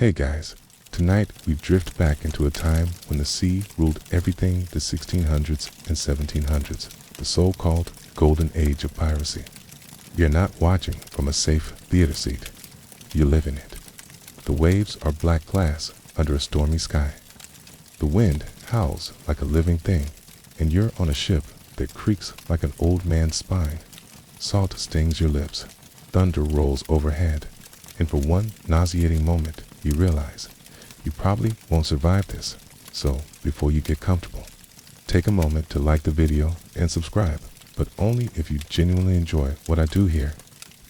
Hey guys, tonight we drift back into a time when the sea ruled everything the 1600s and 1700s, the so-called golden age of piracy. You're not watching from a safe theater seat. You live in it. The waves are black glass under a stormy sky. The wind howls like a living thing, and you're on a ship that creaks like an old man's spine. Salt stings your lips, thunder rolls overhead, and for one nauseating moment, you realize you probably won't survive this. So, before you get comfortable, take a moment to like the video and subscribe, but only if you genuinely enjoy what I do here.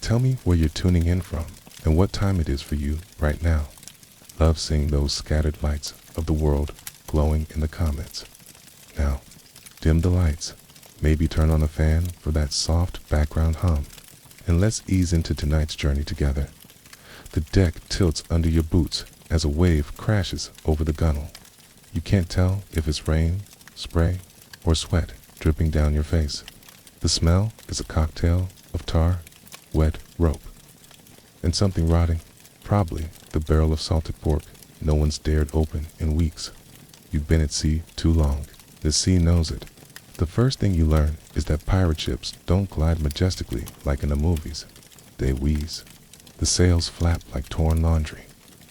Tell me where you're tuning in from and what time it is for you right now. Love seeing those scattered lights of the world glowing in the comments. Now, dim the lights, maybe turn on a fan for that soft background hum, and let's ease into tonight's journey together. The deck tilts under your boots as a wave crashes over the gunwale. You can't tell if it's rain, spray, or sweat dripping down your face. The smell is a cocktail of tar, wet rope, and something rotting, probably the barrel of salted pork no one's dared open in weeks. You've been at sea too long. The sea knows it. The first thing you learn is that pirate ships don't glide majestically like in the movies. They wheeze. The sails flap like torn laundry.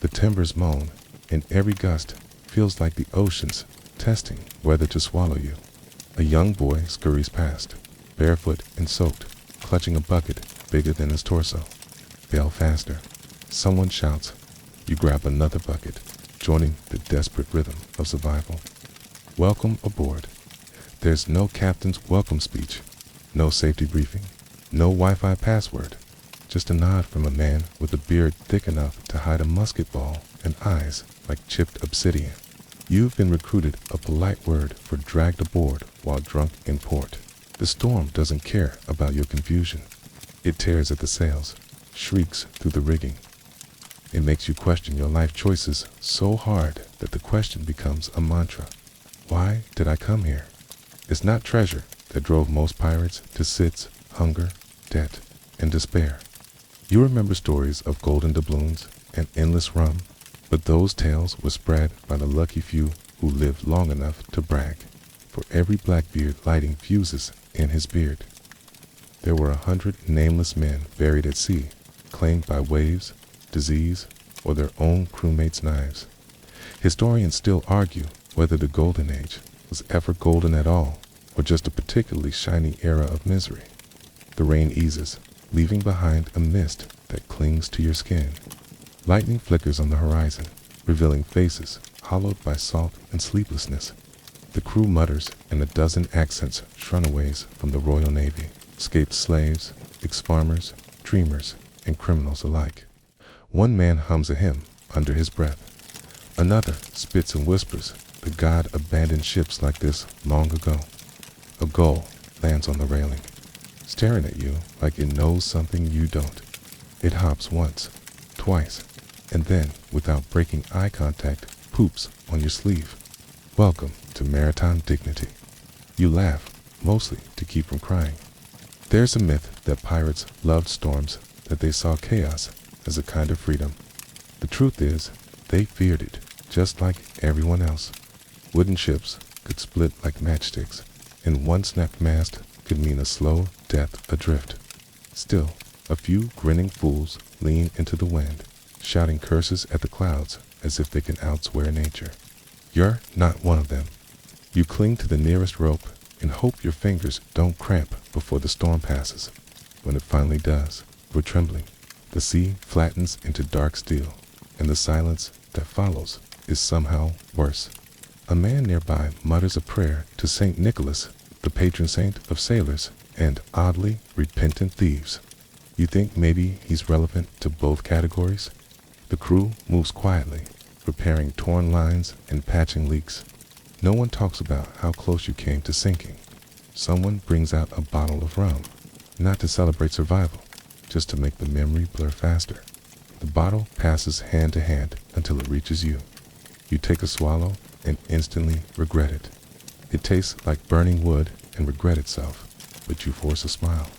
The timbers moan, and every gust feels like the ocean's testing whether to swallow you. A young boy scurries past, barefoot and soaked, clutching a bucket bigger than his torso. Bail faster. Someone shouts. You grab another bucket, joining the desperate rhythm of survival. Welcome aboard. There's no captain's welcome speech, no safety briefing, no Wi-Fi password. Just a nod from a man with a beard thick enough to hide a musket ball and eyes like chipped obsidian. You've been recruited, a polite word for dragged aboard while drunk in port. The storm doesn't care about your confusion. It tears at the sails, shrieks through the rigging. It makes you question your life choices so hard that the question becomes a mantra. Why did I come here? It's not treasure that drove most pirates to sits, hunger, debt, and despair. You remember stories of golden doubloons and endless rum, but those tales were spread by the lucky few who lived long enough to brag. For every Blackbeard lighting fuses in his beard, there were 100 nameless men buried at sea, claimed by waves, disease, or their own crewmates' knives. Historians still argue whether the Golden Age was ever golden at all, or just a particularly shiny era of misery. The rain eases, leaving behind a mist that clings to your skin. Lightning flickers on the horizon, revealing faces hollowed by salt and sleeplessness. The crew mutters in a dozen accents runaways from the Royal Navy, escaped slaves, ex-farmers, dreamers, and criminals alike. One man hums a hymn under his breath. Another spits and whispers that God abandoned ships like this long ago. A gull lands on the railing, staring at you like it knows something you don't. It hops once, twice, and then, without breaking eye contact, poops on your sleeve. Welcome to maritime dignity. You laugh, mostly to keep from crying. There's a myth that pirates loved storms, that they saw chaos as a kind of freedom. The truth is, they feared it, just like everyone else. Wooden ships could split like matchsticks, and one snapped mast could mean a slow death adrift. Still, a few grinning fools lean into the wind, shouting curses at the clouds as if they can outswear nature. You're not one of them. You cling to the nearest rope and hope your fingers don't cramp before the storm passes. When it finally does, you're trembling. The sea flattens into dark steel, and the silence that follows is somehow worse. A man nearby mutters a prayer to St. Nicholas, the patron saint of sailors and oddly repentant thieves. You think maybe he's relevant to both categories? The crew moves quietly, repairing torn lines and patching leaks. No one talks about how close you came to sinking. Someone brings out a bottle of rum, not to celebrate survival, just to make the memory blur faster. The bottle passes hand to hand until it reaches you. You take a swallow and instantly regret it. It tastes like burning wood and regret itself, but you force a smile.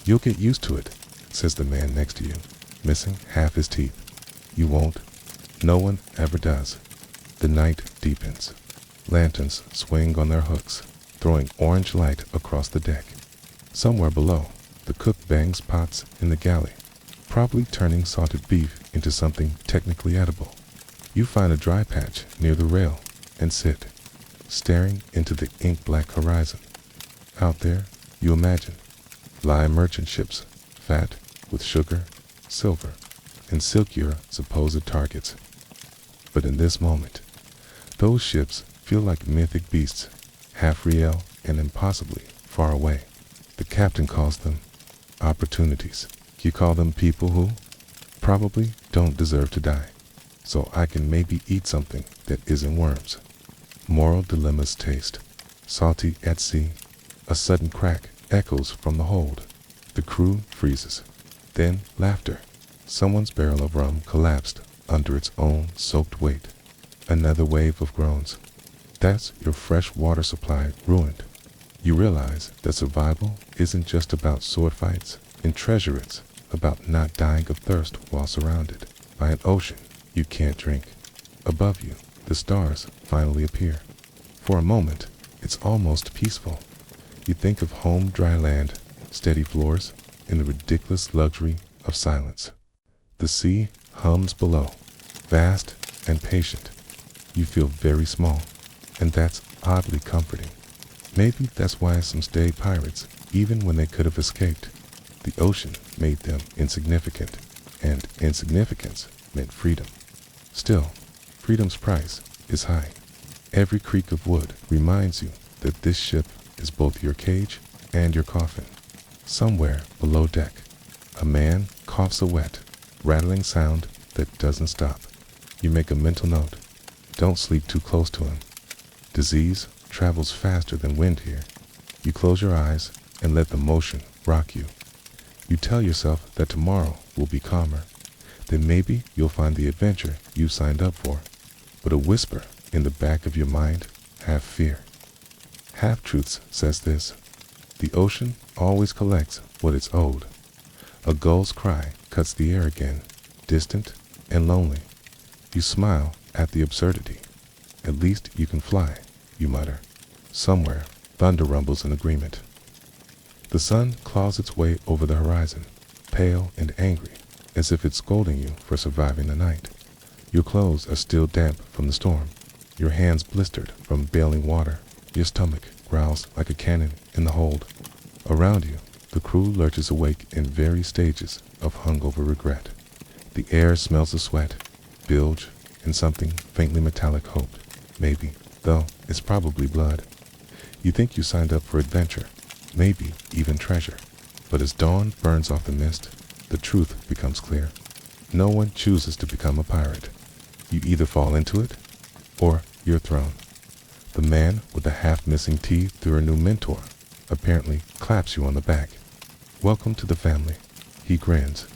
You'll get used to it, says the man next to you, missing half his teeth. You won't. No one ever does. The night deepens. Lanterns swing on their hooks, throwing orange light across the deck. Somewhere below, the cook bangs pots in the galley, probably turning salted beef into something technically edible. You find a dry patch near the rail and sit, staring into the ink-black horizon. Out there, you imagine, lie merchant ships, fat with sugar, silver, and silkier supposed targets. But in this moment, those ships feel like mythic beasts, half real and impossibly far away. The captain calls them opportunities. You call them people who probably don't deserve to die, so I can maybe eat something that isn't worms. Moral dilemmas taste. Salty at sea. A sudden crack echoes from the hold. The crew freezes. Then laughter. Someone's barrel of rum collapsed under its own soaked weight. Another wave of groans. That's your fresh water supply ruined. You realize that survival isn't just about sword fights and treasure, it's about not dying of thirst while surrounded by an ocean you can't drink. Above you, the stars finally appear. For a moment, it's almost peaceful. You think of home dry land, steady floors, and the ridiculous luxury of silence. The sea hums below, vast and patient. You feel very small, and that's oddly comforting. Maybe that's why some stay pirates, even when they could have escaped. The ocean made them insignificant, and insignificance meant freedom. Still, freedom's price is high. Every creak of wood reminds you that this ship is both your cage and your coffin. Somewhere below deck, a man coughs a wet, rattling sound that doesn't stop. You make a mental note. Don't sleep too close to him. Disease travels faster than wind here. You close your eyes and let the motion rock you. You tell yourself that tomorrow will be calmer. Then maybe you'll find the adventure you signed up for. But a whisper in the back of your mind, half fear, half truths, says this: the ocean always collects what it's owed. A gull's cry cuts the air again, distant and lonely. You smile at the absurdity. At least you can fly, you mutter. Somewhere, thunder rumbles in agreement. The sun claws its way over the horizon, pale and angry, as if it's scolding you for surviving the night. Your clothes are still damp from the storm, your hands blistered from bailing water. Your stomach growls like a cannon in the hold. Around you, the crew lurches awake in various stages of hungover regret. The air smells of sweat, bilge, and something faintly metallic hoped. Maybe, though it's probably blood. You think you signed up for adventure, maybe even treasure. But as dawn burns off the mist, the truth becomes clear. No one chooses to become a pirate. You either fall into it, or you're thrown. The man with the half-missing teeth through a new mentor apparently claps you on the back. Welcome to the family. He grins.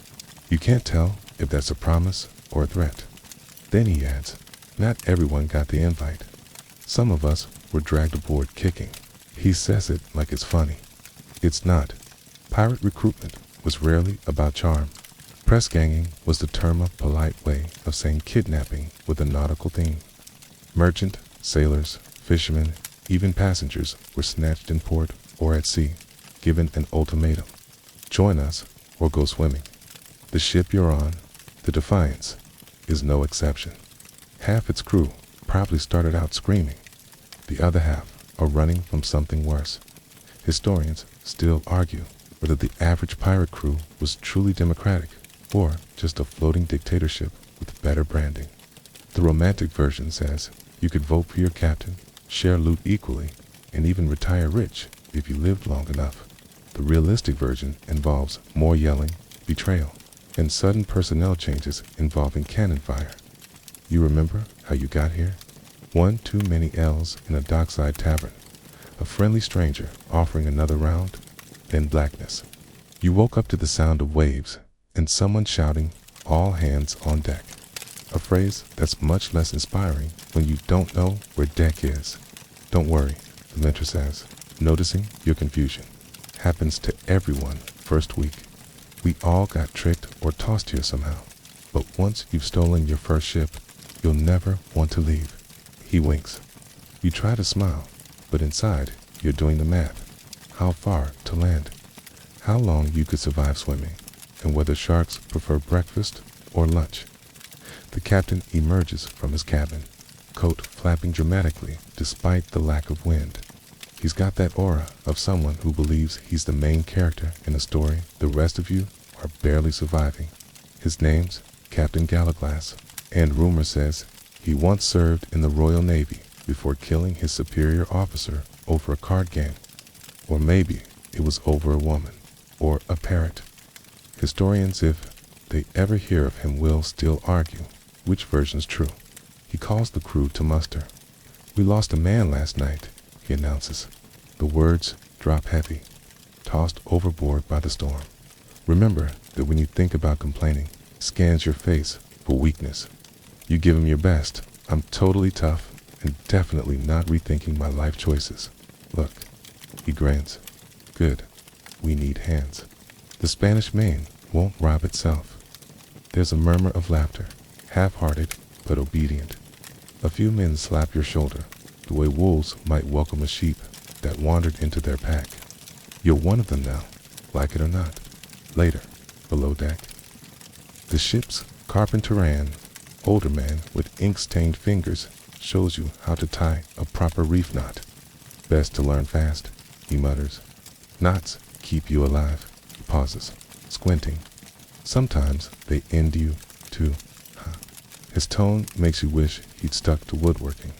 You can't tell if that's a promise or a threat. Then he adds, not everyone got the invite. Some of us were dragged aboard kicking. He says it like it's funny. It's not. Pirate recruitment was rarely about charm. Press ganging was the term of polite way of saying kidnapping with a nautical theme. Merchant, sailors, fishermen, even passengers were snatched in port or at sea, given an ultimatum. Join us or go swimming. The ship you're on, the Defiance, is no exception. Half its crew probably started out screaming. The other half are running from something worse. Historians still argue whether the average pirate crew was truly democratic or just a floating dictatorship with better branding. The romantic version says you could vote for your captain, share loot equally, and even retire rich if you lived long enough. The realistic version involves more yelling, betrayal, and sudden personnel changes involving cannon fire. You remember how you got here? One too many L's in a dockside tavern, a friendly stranger offering another round, then blackness. You woke up to the sound of waves and someone shouting, "All hands on deck." A phrase that's much less inspiring when you don't know where deck is. Don't worry, the mentor says, noticing your confusion. Happens to everyone first week. We all got tricked or tossed here somehow. But once you've stolen your first ship, You'll never want to leave. He winks. You try to smile, but inside, you're doing the math. How far to land? How long you could survive swimming, and whether sharks prefer breakfast or lunch. The captain emerges from his cabin, coat flapping dramatically despite the lack of wind. He's got that aura of someone who believes he's the main character in a story the rest of you are barely surviving. His name's Captain Gallaglass, and rumor says he once served in the Royal Navy before killing his superior officer over a card game. Or maybe it was over a woman, or a parrot. Historians, if they ever hear of him, will still argue which version's true. He calls the crew to muster. We lost a man last night, he announces. The words drop heavy, tossed overboard by the storm. Remember that when you think about complaining, scans your face for weakness. You give him your best. I'm totally tough and definitely not rethinking my life choices. Look, he grins. Good. We need hands. The Spanish Main won't rob itself. There's a murmur of laughter, half-hearted but obedient. A few men slap your shoulder, the way wolves might welcome a sheep that wandered into their pack. You're one of them now, like it or not. Later, below deck. The ship's carpenteran, older man with ink-stained fingers, shows you how to tie a proper reef knot. Best to learn fast, he mutters. Knots keep you alive. He pauses, squinting. Sometimes they end you, too. His tone makes you wish he'd stuck to woodworking.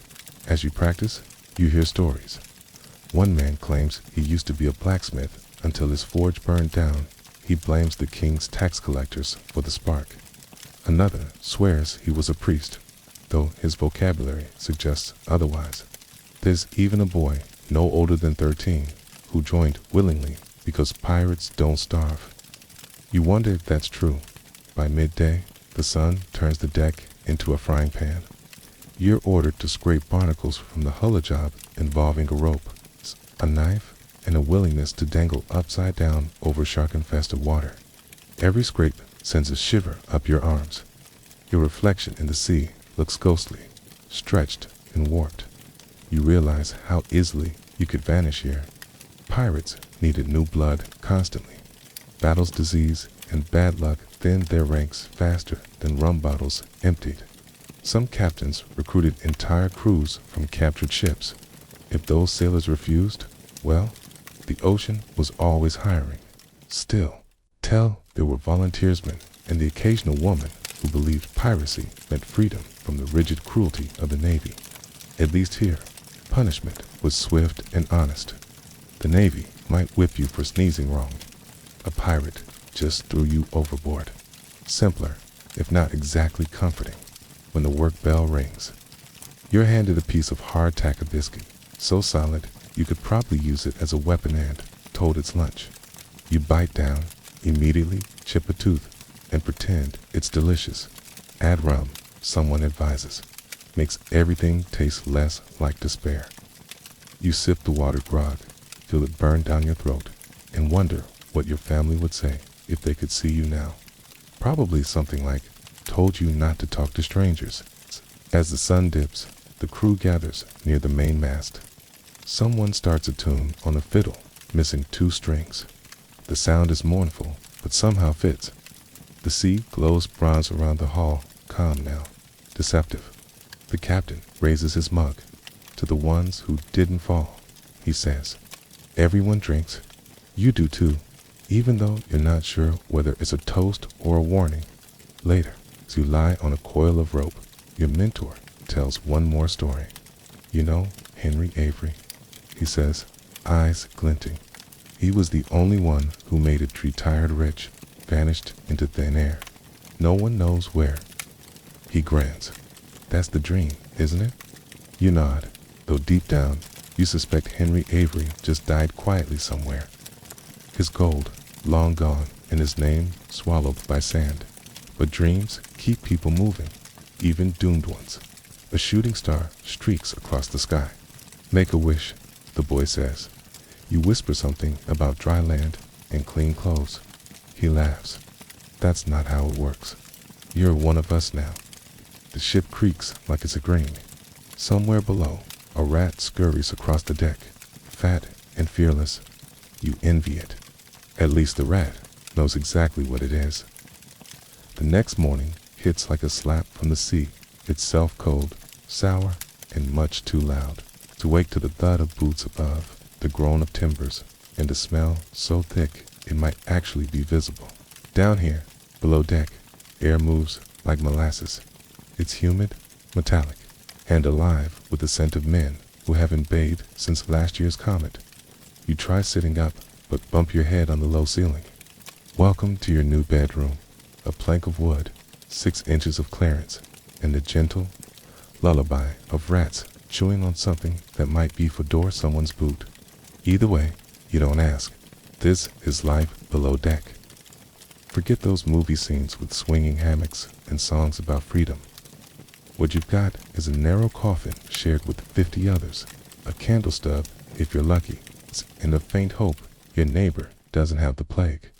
As you practice, you hear stories. One man claims he used to be a blacksmith until his forge burned down. He blames the king's tax collectors for the spark. Another swears he was a priest, though his vocabulary suggests otherwise. There's even a boy, no older than 13, who joined willingly because pirates don't starve. You wonder if that's true. By midday, the sun turns the deck into a frying pan. You're ordered to scrape barnacles from the hull job involving a rope, a knife, and a willingness to dangle upside down over shark-infested water. Every scrape sends a shiver up your arms. Your reflection in the sea looks ghostly, stretched and warped. You realize how easily you could vanish here. Pirates needed new blood constantly. Battles, disease, and bad luck thinned their ranks faster than rum bottles emptied. Some captains recruited entire crews from captured ships. If those sailors refused, well, the ocean was always hiring. Still, there were volunteersmen and the occasional woman who believed piracy meant freedom from the rigid cruelty of the Navy. At least here, punishment was swift and honest. The Navy might whip you for sneezing wrong. A pirate just threw you overboard. Simpler, if not exactly comforting, when the work bell rings. You're handed a piece of hardtack of biscuit, so solid you could probably use it as a weapon and told it's lunch. You bite down, immediately chip a tooth, and pretend it's delicious. Add rum, someone advises. Makes everything taste less like despair. You sip the water grog, feel it burn down your throat, and wonder what your family would say if they could see you now. Probably something like, told you not to talk to strangers. As the sun dips, the crew gathers near the main mast. Someone starts a tune on a fiddle, missing 2 strings. The sound is mournful, but somehow fits. The sea glows bronze around the hull, calm now, deceptive. The captain raises his mug. To the ones who didn't fall, he says. Everyone drinks. You do too, even though you're not sure whether it's a toast or a warning. Later, as you lie on a coil of rope, your mentor tells one more story. You know Henry Avery, he says, eyes glinting. He was the only one who made it retired rich, vanished into thin air. No one knows where. He grins. That's the dream, isn't it? You nod, though deep down, you suspect Henry Avery just died quietly somewhere. His gold, long gone, and his name swallowed by sand. But dreams keep people moving, even doomed ones. A shooting star streaks across the sky. Make a wish, the boy says. You whisper something about dry land and clean clothes. He laughs. That's not how it works. You're one of us now. The ship creaks like it's agreeing. Somewhere below, a rat scurries across the deck, fat and fearless. You envy it. At least the rat knows exactly what it is. The next morning hits like a slap from the sea, itself cold, sour, and much too loud to wake to the thud of boots above, the groan of timbers, and a smell so thick it might actually be visible. Down here, below deck, air moves like molasses. It's humid, metallic, and alive with the scent of men who haven't bathed since last year's comet. You try sitting up, but bump your head on the low ceiling. Welcome to your new bedroom. A plank of wood, 6 inches of clearance, and the gentle lullaby of rats chewing on something that might be for someone's boot. Either way, you don't ask. This is life below deck. Forget those movie scenes with swinging hammocks and songs about freedom. What you've got is a narrow coffin shared with 50 others, a candle stub if you're lucky, and a faint hope your neighbor doesn't have the plague.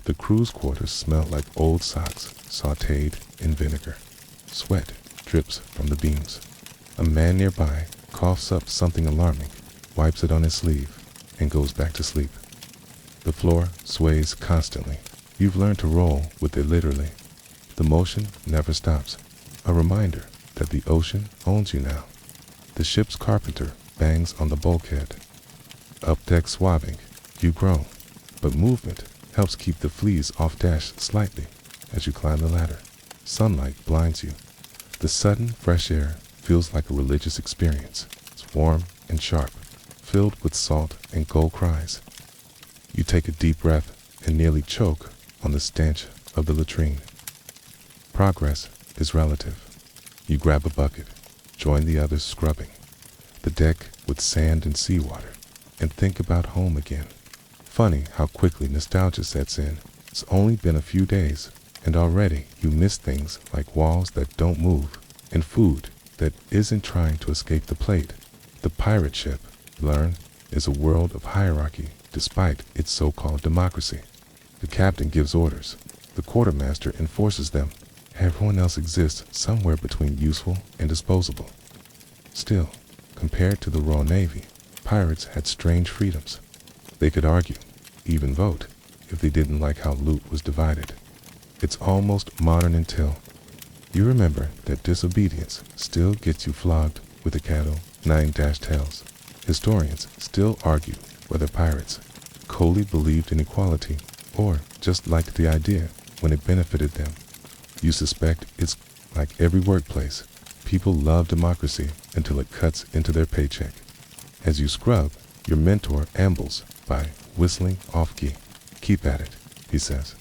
The crew's quarters smell like old socks sautéed in vinegar. Sweat drips from the beams. A man nearby coughs up something alarming, wipes it on his sleeve, and goes back to sleep. The floor sways constantly. You've learned to roll with it literally. The motion never stops. A reminder that the ocean owns you now. The ship's carpenter bangs on the bulkhead. Up deck swabbing, you groan, but movement helps keep the fleas off dash slightly as you climb the ladder. Sunlight blinds you. The sudden fresh air feels like a religious experience. It's warm and sharp, filled with salt and gold cries. You take a deep breath and nearly choke on the stench of the latrine. Progress is relative. You grab a bucket, join the others scrubbing the deck with sand and seawater, and think about home again. Funny how quickly nostalgia sets in. It's only been a few days, and already you miss things like walls that don't move and food that isn't trying to escape the plate. The pirate ship, learn, is a world of hierarchy despite its so-called democracy. The captain gives orders. The quartermaster enforces them. Everyone else exists somewhere between useful and disposable. Still, compared to the Royal Navy, pirates had strange freedoms. They could argue, even vote, if they didn't like how loot was divided. It's almost modern until you remember that disobedience still gets you flogged with a cattle 9-tails. Historians still argue whether pirates coldly believed in equality or just liked the idea when it benefited them. You suspect it's like every workplace. People love democracy until it cuts into their paycheck. As you scrub, your mentor ambles by, whistling off-key. Keep at it, he says.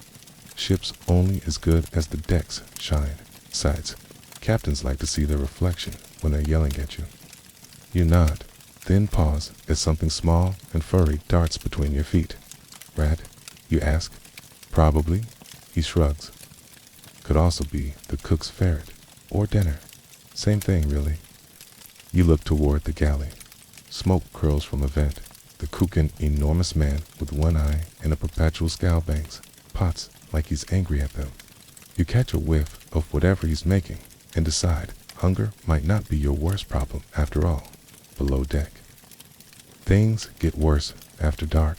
Ships only as good as the decks shine. Besides, captains like to see their reflection when they're yelling at you. You nod, then pause as something small and furry darts between your feet. Rat, you ask. Probably, he shrugs. Could also be the cook's ferret, or dinner. Same thing, really. You look toward the galley. Smoke curls from a vent. The cook, an enormous man with one eye and a perpetual scowl, bangs pots like he's angry at them. You catch a whiff of whatever he's making and decide hunger might not be your worst problem after all. Below deck, things get worse after dark.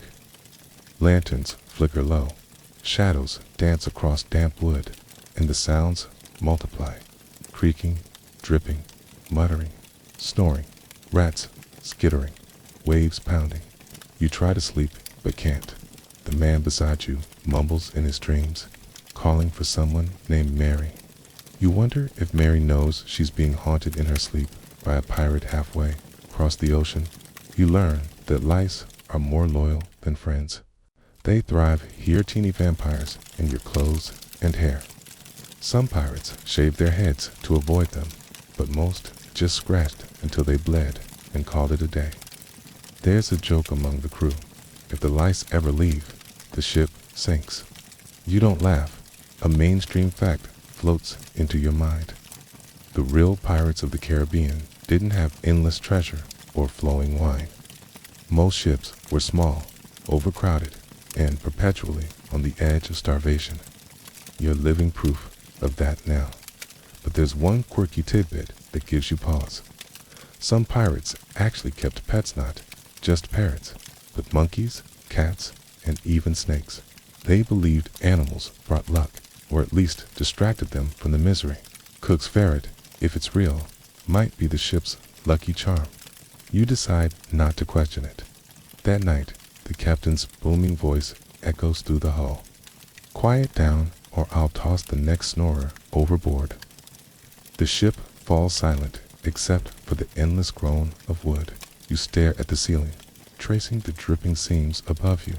Lanterns flicker low. Shadows dance across damp wood, and the sounds multiply. Creaking, dripping, muttering, snoring, rats skittering, waves pounding. You try to sleep, but can't. The man beside you mumbles in his dreams, calling for someone named Mary. You wonder if Mary knows she's being haunted in her sleep by a pirate halfway across the ocean. You learn that lice are more loyal than friends. They thrive here, teeny vampires in your clothes and hair. Some pirates shaved their heads to avoid them, but most just scratched until they bled and called it a day. There's a joke among the crew. If the lice ever leave, the ship sinks. You don't laugh. A mainstream fact floats into your mind. The real pirates of the Caribbean didn't have endless treasure or flowing wine. Most ships were small, overcrowded, and perpetually on the edge of starvation. You're living proof of that now. But there's one quirky tidbit that gives you pause. Some pirates actually kept pets, not just parrots, but monkeys, cats, and even snakes. They believed animals brought luck, or at least distracted them from the misery. Cook's ferret, if it's real, might be the ship's lucky charm. You decide not to question it. That night, the captain's booming voice echoes through the hull. Quiet down, or I'll toss the next snorer overboard. The ship falls silent, except for the endless groan of wood. You stare at the ceiling, tracing the dripping seams above you.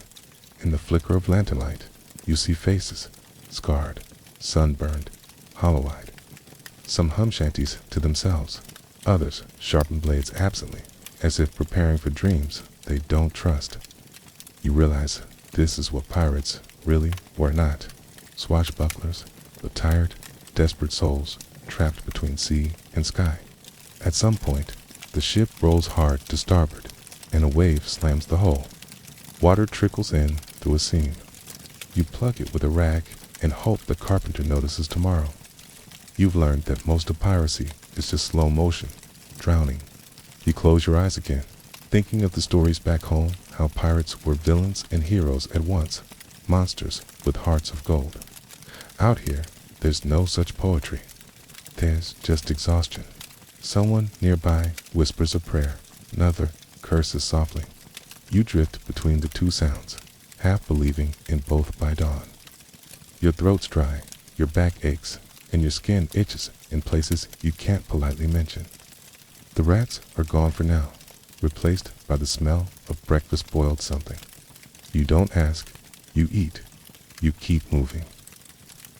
In the flicker of lantern light, you see faces, scarred, sunburned, hollow-eyed. Some hum shanties to themselves, others sharpen blades absently, as if preparing for dreams they don't trust. You realize this is what pirates really were not. Swashbucklers, but tired, desperate souls trapped between sea and sky. At some point, the ship rolls hard to starboard, and a wave slams the hull. Water trickles in through a seam. You plug it with a rag and hope the carpenter notices tomorrow. You've learned that most of piracy is just slow motion, drowning. You close your eyes again, thinking of the stories back home, how pirates were villains and heroes at once, monsters with hearts of gold. Out here, there's no such poetry. There's just exhaustion. Someone nearby whispers a prayer, another curses softly. You drift between the two sounds, half believing in both by dawn. Your throat's dry, your back aches, and your skin itches in places you can't politely mention. The rats are gone for now, replaced by the smell of breakfast boiled something. You don't ask, you eat, you keep moving.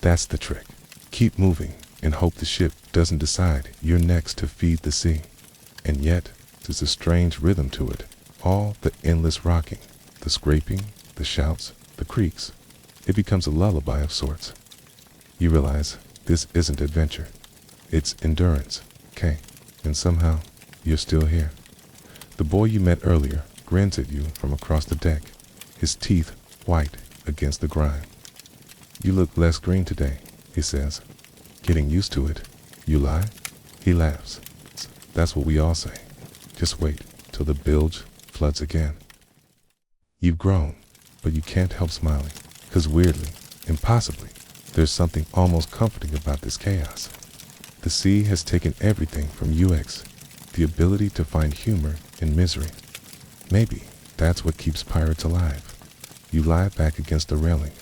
That's the trick. Keep moving and hope the ship doesn't decide you're next to feed the sea. And yet, there's a strange rhythm to it. All the endless rocking, the scraping, the shouts, the creaks. It becomes a lullaby of sorts. You realize this isn't adventure. It's endurance, okay? And somehow, you're still here. The boy you met earlier grins at you from across the deck, his teeth white against the grime. You look less green today, he says. Getting used to it. You lie? He laughs. That's what we all say. Just wait till the bilge floods again. You've grown, but you can't help smiling, because weirdly, impossibly, there's something almost comforting about this chaos. The sea has taken everything from UX, the ability to find humor in misery. Maybe that's what keeps pirates alive. You lie back against the railing,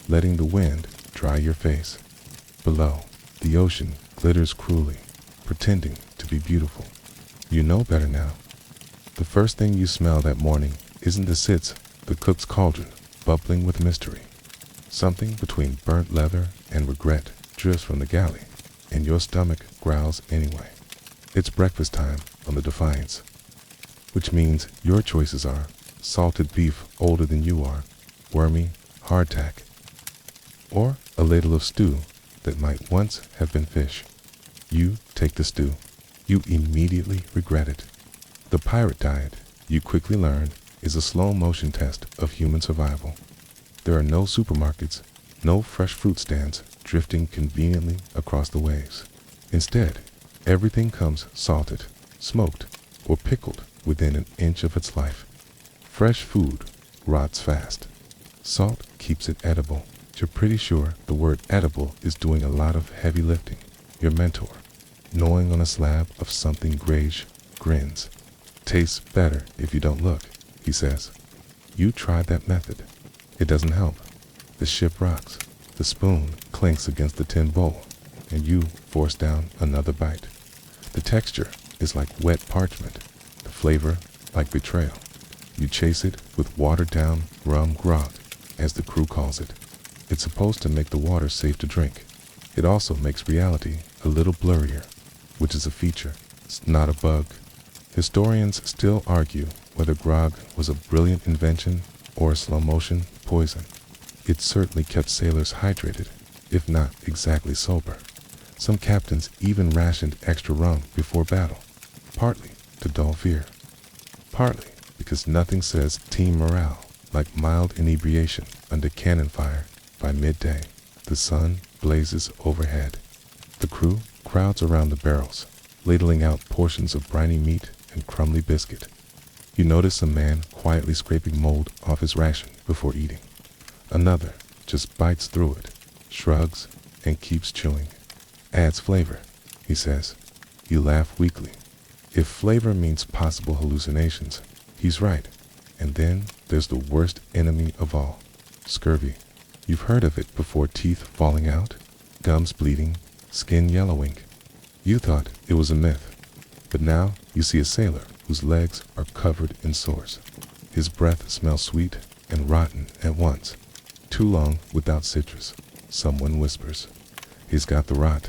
letting the wind dry your face. Below, the ocean glitters cruelly, pretending to be beautiful. You know better now. The first thing you smell that morning isn't the sits, the cook's cauldron, bubbling with mystery. Something between burnt leather and regret drifts from the galley, and your stomach growls anyway. It's breakfast time on the Defiance, which means your choices are salted beef older than you are, wormy hardtack, or a ladle of stew that might once have been fish. You take the stew. You immediately regret it. The pirate diet, you quickly learn, is a slow motion test of human survival. There are no supermarkets, no fresh fruit stands drifting conveniently across the waves. Instead, everything comes salted, smoked, or pickled within an inch of its life. Fresh food rots fast. Salt keeps it edible. You're pretty sure the word edible is doing a lot of heavy lifting. Your mentor, gnawing on a slab of something grayish, grins. Tastes better if you don't look, he says. You try that method. It doesn't help. The ship rocks. The spoon clinks against the tin bowl, and you force down another bite. The texture is like wet parchment, the flavor like betrayal. You chase it with watered-down rum grog, as the crew calls it. It's supposed to make the water safe to drink. It also makes reality a little blurrier, which is a feature. It's not a bug. Historians still argue whether grog was a brilliant invention or a slow-motion poison. It certainly kept sailors hydrated, if not exactly sober. Some captains even rationed extra rum before battle, partly to dull fear, partly because nothing says team morale like mild inebriation under cannon fire. By midday, the sun blazes overhead. The crew crowds around the barrels, ladling out portions of briny meat and crumbly biscuit. You notice a man quietly scraping mold off his ration before eating. Another just bites through it, shrugs, and keeps chewing. Adds flavor, he says. You laugh weakly. If flavor means possible hallucinations, he's right. And then there's the worst enemy of all, scurvy. You've heard of it before: teeth falling out, gums bleeding, skin yellowing. You thought it was a myth, but now you see a sailor whose legs are covered in sores. His breath smells sweet and rotten at once. Too long without citrus, someone whispers. He's got the rot.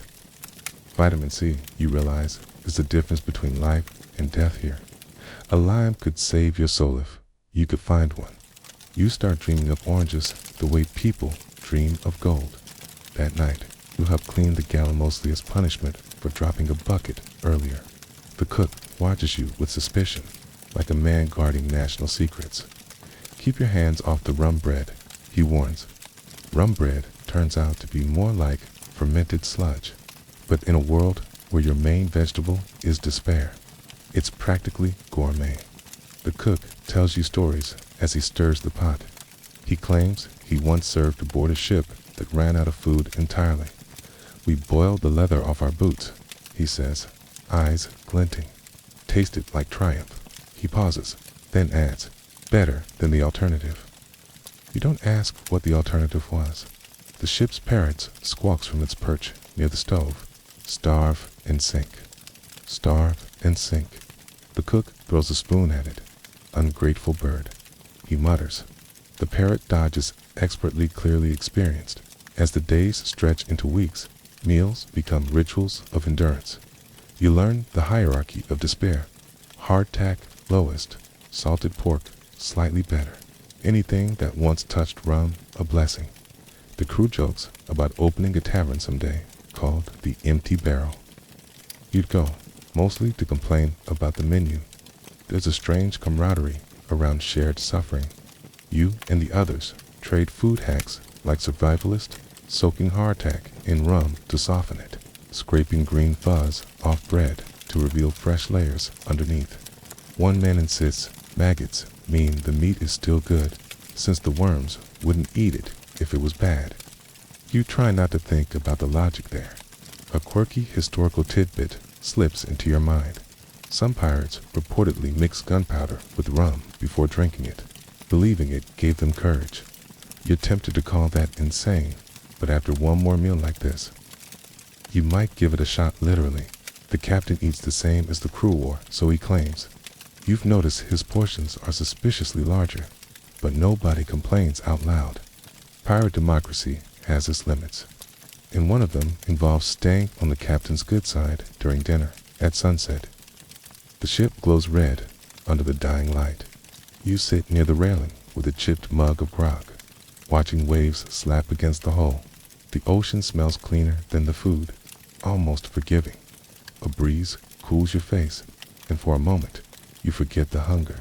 Vitamin C, you realize, is the difference between life and death here. A lime could save your soul if you could find one. You start dreaming of oranges the way people dream of gold. That night, you help clean the gallon mostly as punishment for dropping a bucket earlier. The cook watches you with suspicion, like a man guarding national secrets. Keep your hands off the rum bread, he warns. Rum bread turns out to be more like fermented sludge. But in a world where your main vegetable is despair, it's practically gourmet. The cook tells you stories as he stirs the pot. He claims he once served aboard a ship that ran out of food entirely. We boiled the leather off our boots, he says, eyes glinting. Tasted like triumph. He pauses, then adds, better than the alternative. You don't ask what the alternative was. The ship's parrot squawks from its perch near the stove. Starve and sink. Starve and sink. The cook throws a spoon at it. Ungrateful bird. He mutters. The parrot dodges expertly, clearly experienced. As the days stretch into weeks, meals become rituals of endurance. You learn the hierarchy of despair. Hardtack, lowest. Salted pork, slightly better. Anything that once touched rum, a blessing. The crew jokes about opening a tavern someday called the Empty Barrel. You'd go, mostly to complain about the menu. There's a strange camaraderie around shared suffering. You and the others trade food hacks like survivalists, soaking hardtack in rum to soften it, scraping green fuzz off bread to reveal fresh layers underneath. One man insists maggots mean the meat is still good, since the worms wouldn't eat it if it was bad. You try not to think about the logic there. A quirky historical tidbit slips into your mind. Some pirates reportedly mixed gunpowder with rum before drinking it, believing it gave them courage. You're tempted to call that insane, but after one more meal like this, you might give it a shot literally. The captain eats the same as the crew wore, so he claims. You've noticed his portions are suspiciously larger, but nobody complains out loud. Pirate democracy has its limits, and one of them involves staying on the captain's good side during dinner at sunset. The ship glows red under the dying light. You sit near the railing with a chipped mug of grog, watching waves slap against the hull. The ocean smells cleaner than the food, almost forgiving. A breeze cools your face, and for a moment, you forget the hunger.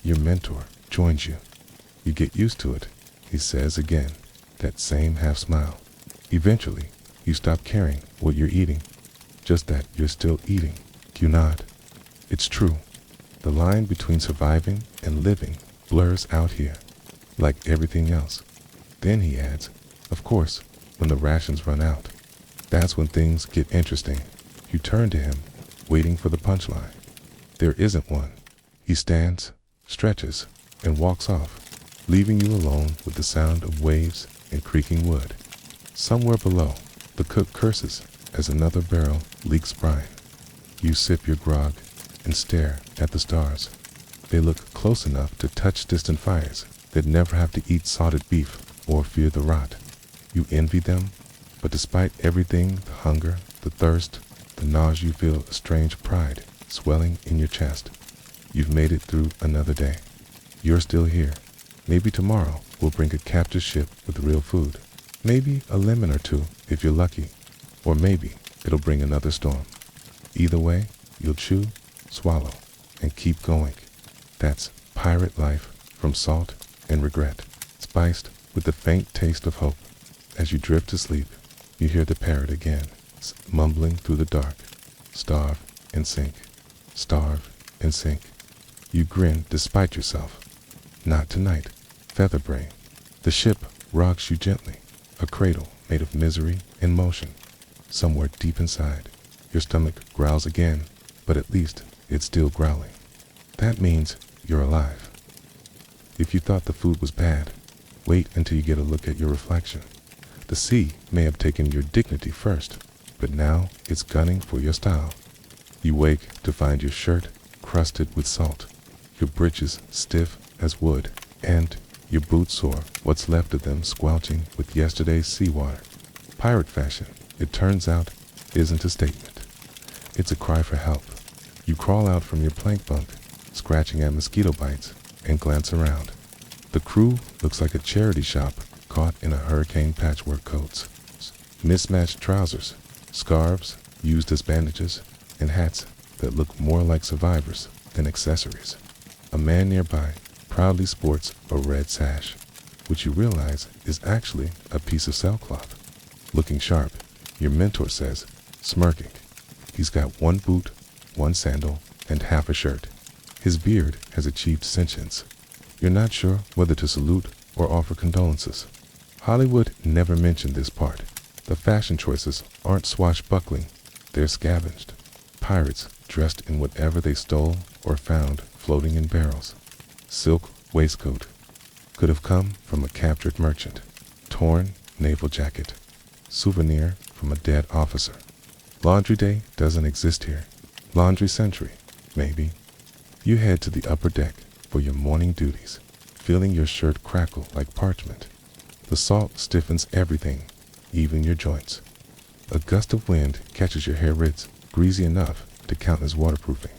Your mentor joins you. You get used to it, he says again, that same half smile. Eventually, you stop caring what you're eating, just that you're still eating. You nod. It's true. The line between surviving and living blurs out here, like everything else. Then he adds, of course, when the rations run out. That's when things get interesting. You turn to him, waiting for the punchline. There isn't one. He stands, stretches, and walks off, leaving you alone with the sound of waves and creaking wood. Somewhere below, the cook curses as another barrel leaks brine. You sip your grog and stare at the stars. They look close enough to touch distant fires that never have to eat salted beef or fear the rot. You envy them, but despite everything, the hunger, the thirst, the nausea, you feel a strange pride swelling in your chest. You've made it through another day. You're still here. Maybe tomorrow will bring a captured ship with real food. Maybe a lemon or two if you're lucky. Or maybe it'll bring another storm. Either way, you'll chew, swallow, and keep going. That's pirate life from salt and regret, spiced with the faint taste of hope. As you drift to sleep, you hear the parrot again. mumbling through the dark. Starve and sink. Starve and sink. You grin despite yourself. Not tonight, Featherbrain. The ship rocks you gently, a cradle made of misery and motion. Somewhere deep inside, your stomach growls again, but at least it's still growling. That means you're alive. If you thought the food was bad, wait until you get a look at your reflection. The sea may have taken your dignity first, but now it's gunning for your style. You wake to find your shirt crusted with salt, your breeches stiff as wood, and your boots sore, what's left of them squelching with yesterday's seawater. Pirate fashion, it turns out, isn't a statement. It's a cry for help. You crawl out from your plank bunk, scratching at mosquito bites, and glance around. The crew looks like a charity shop caught in a hurricane patchwork coats. Mismatched trousers, scarves used as bandages, and hats that look more like survivors than accessories. A man nearby proudly sports a red sash, which you realize is actually a piece of sailcloth. Looking sharp, your mentor says, smirking. He's got one boot, one sandal, and half a shirt. His beard has achieved sentience. You're not sure whether to salute or offer condolences. Hollywood never mentioned this part. The fashion choices aren't swashbuckling, they're scavenged. Pirates dressed in whatever they stole or found floating in barrels. Silk waistcoat. Could have come from a captured merchant. Torn naval jacket. Souvenir from a dead officer. Laundry day doesn't exist here. Laundry century, maybe. You head to the upper deck for your morning duties, feeling your shirt crackle like parchment. The salt stiffens everything, even your joints. A gust of wind catches your hair ritz, greasy enough to count as waterproofing.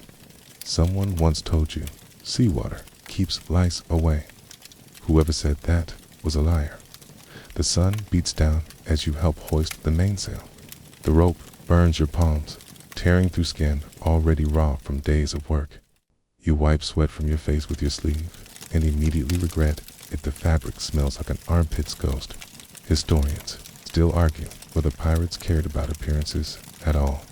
Someone once told you, seawater keeps lice away. Whoever said that was a liar. The sun beats down as you help hoist the mainsail. The rope burns your palms, tearing through skin already raw from days of work. You wipe sweat from your face with your sleeve and immediately regret if the fabric smells like an armpit's ghost. Historians still argue whether pirates cared about appearances at all.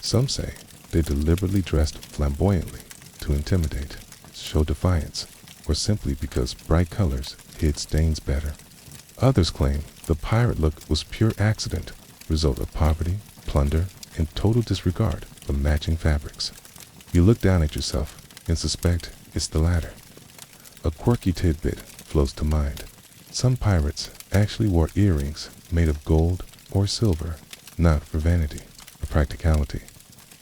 Some say they deliberately dressed flamboyantly to intimidate, show defiance, or simply because bright colors hid stains better. Others claim the pirate look was pure accident, result of poverty, plunder, and total disregard for matching fabrics. You look down at yourself and suspect it's the latter. A quirky tidbit floats to mind. Some pirates actually wore earrings made of gold or silver, not for vanity, or practicality.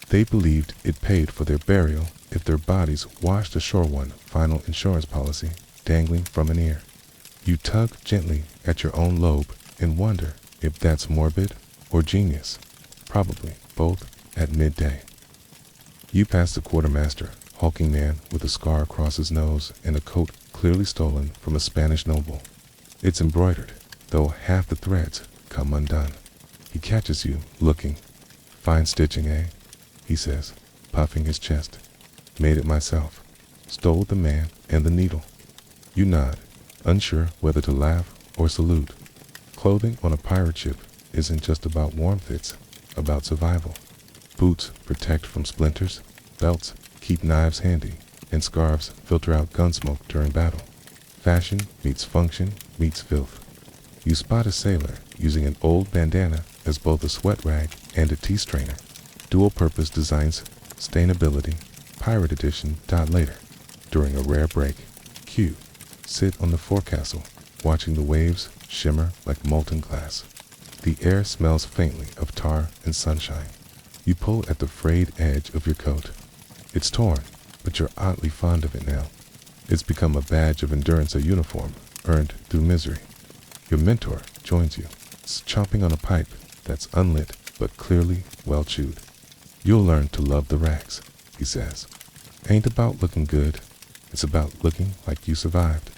They believed it paid for their burial if their bodies washed ashore one final insurance policy dangling from an ear. You tug gently at your own lobe and wonder if that's morbid or genius. Probably both at midday. You pass the quartermaster, hulking man with a scar across his nose and a coat clearly stolen from a Spanish noble. It's embroidered, though half the threads come undone. He catches you, looking. Fine stitching, eh? He says, puffing his chest. Made it myself. Stole the man and the needle. You nod, unsure whether to laugh or salute. Clothing on a pirate ship isn't just about warm fits, about survival. Boots protect from splinters, belts keep knives handy, and scarves filter out gun smoke during battle. Fashion meets function meets filth. You spot a sailor using an old bandana as both a sweat rag and a tea strainer. Dual-purpose designs, stainability, pirate edition. Later, during a rare break, Q. Sit on the forecastle, watching the waves shimmer like molten glass. The air smells faintly of tar and sunshine. You pull at the frayed edge of your coat. It's torn, but you're oddly fond of it now. It's become a badge of endurance, a uniform earned through misery. Your mentor joins you, chomping on a pipe that's unlit but clearly well chewed. You'll learn to love the rags, he says. Ain't about looking good, it's about looking like you survived.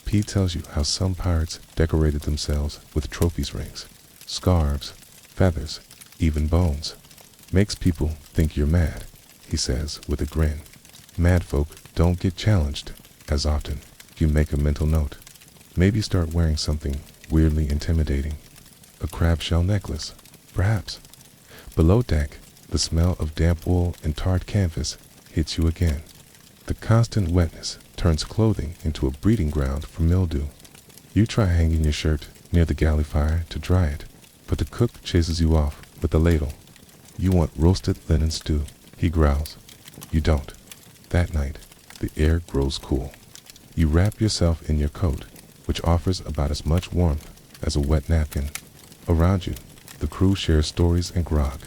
P tells you how some pirates decorated themselves with trophies rings, scarves, feathers, even bones. Makes people think you're mad, he says with a grin. Mad folk don't get challenged as often. You make a mental note. Maybe start wearing something weirdly intimidating. A crab shell necklace, perhaps. Below deck, the smell of damp wool and tarred canvas hits you again. The constant wetness turns clothing into a breeding ground for mildew. You try hanging your shirt near the galley fire to dry it, but the cook chases you off with a ladle. You want roasted linen stew, he growls. You don't. That night, the air grows cool. You wrap yourself in your coat, which offers about as much warmth as a wet napkin. Around you, the crew shares stories and grog.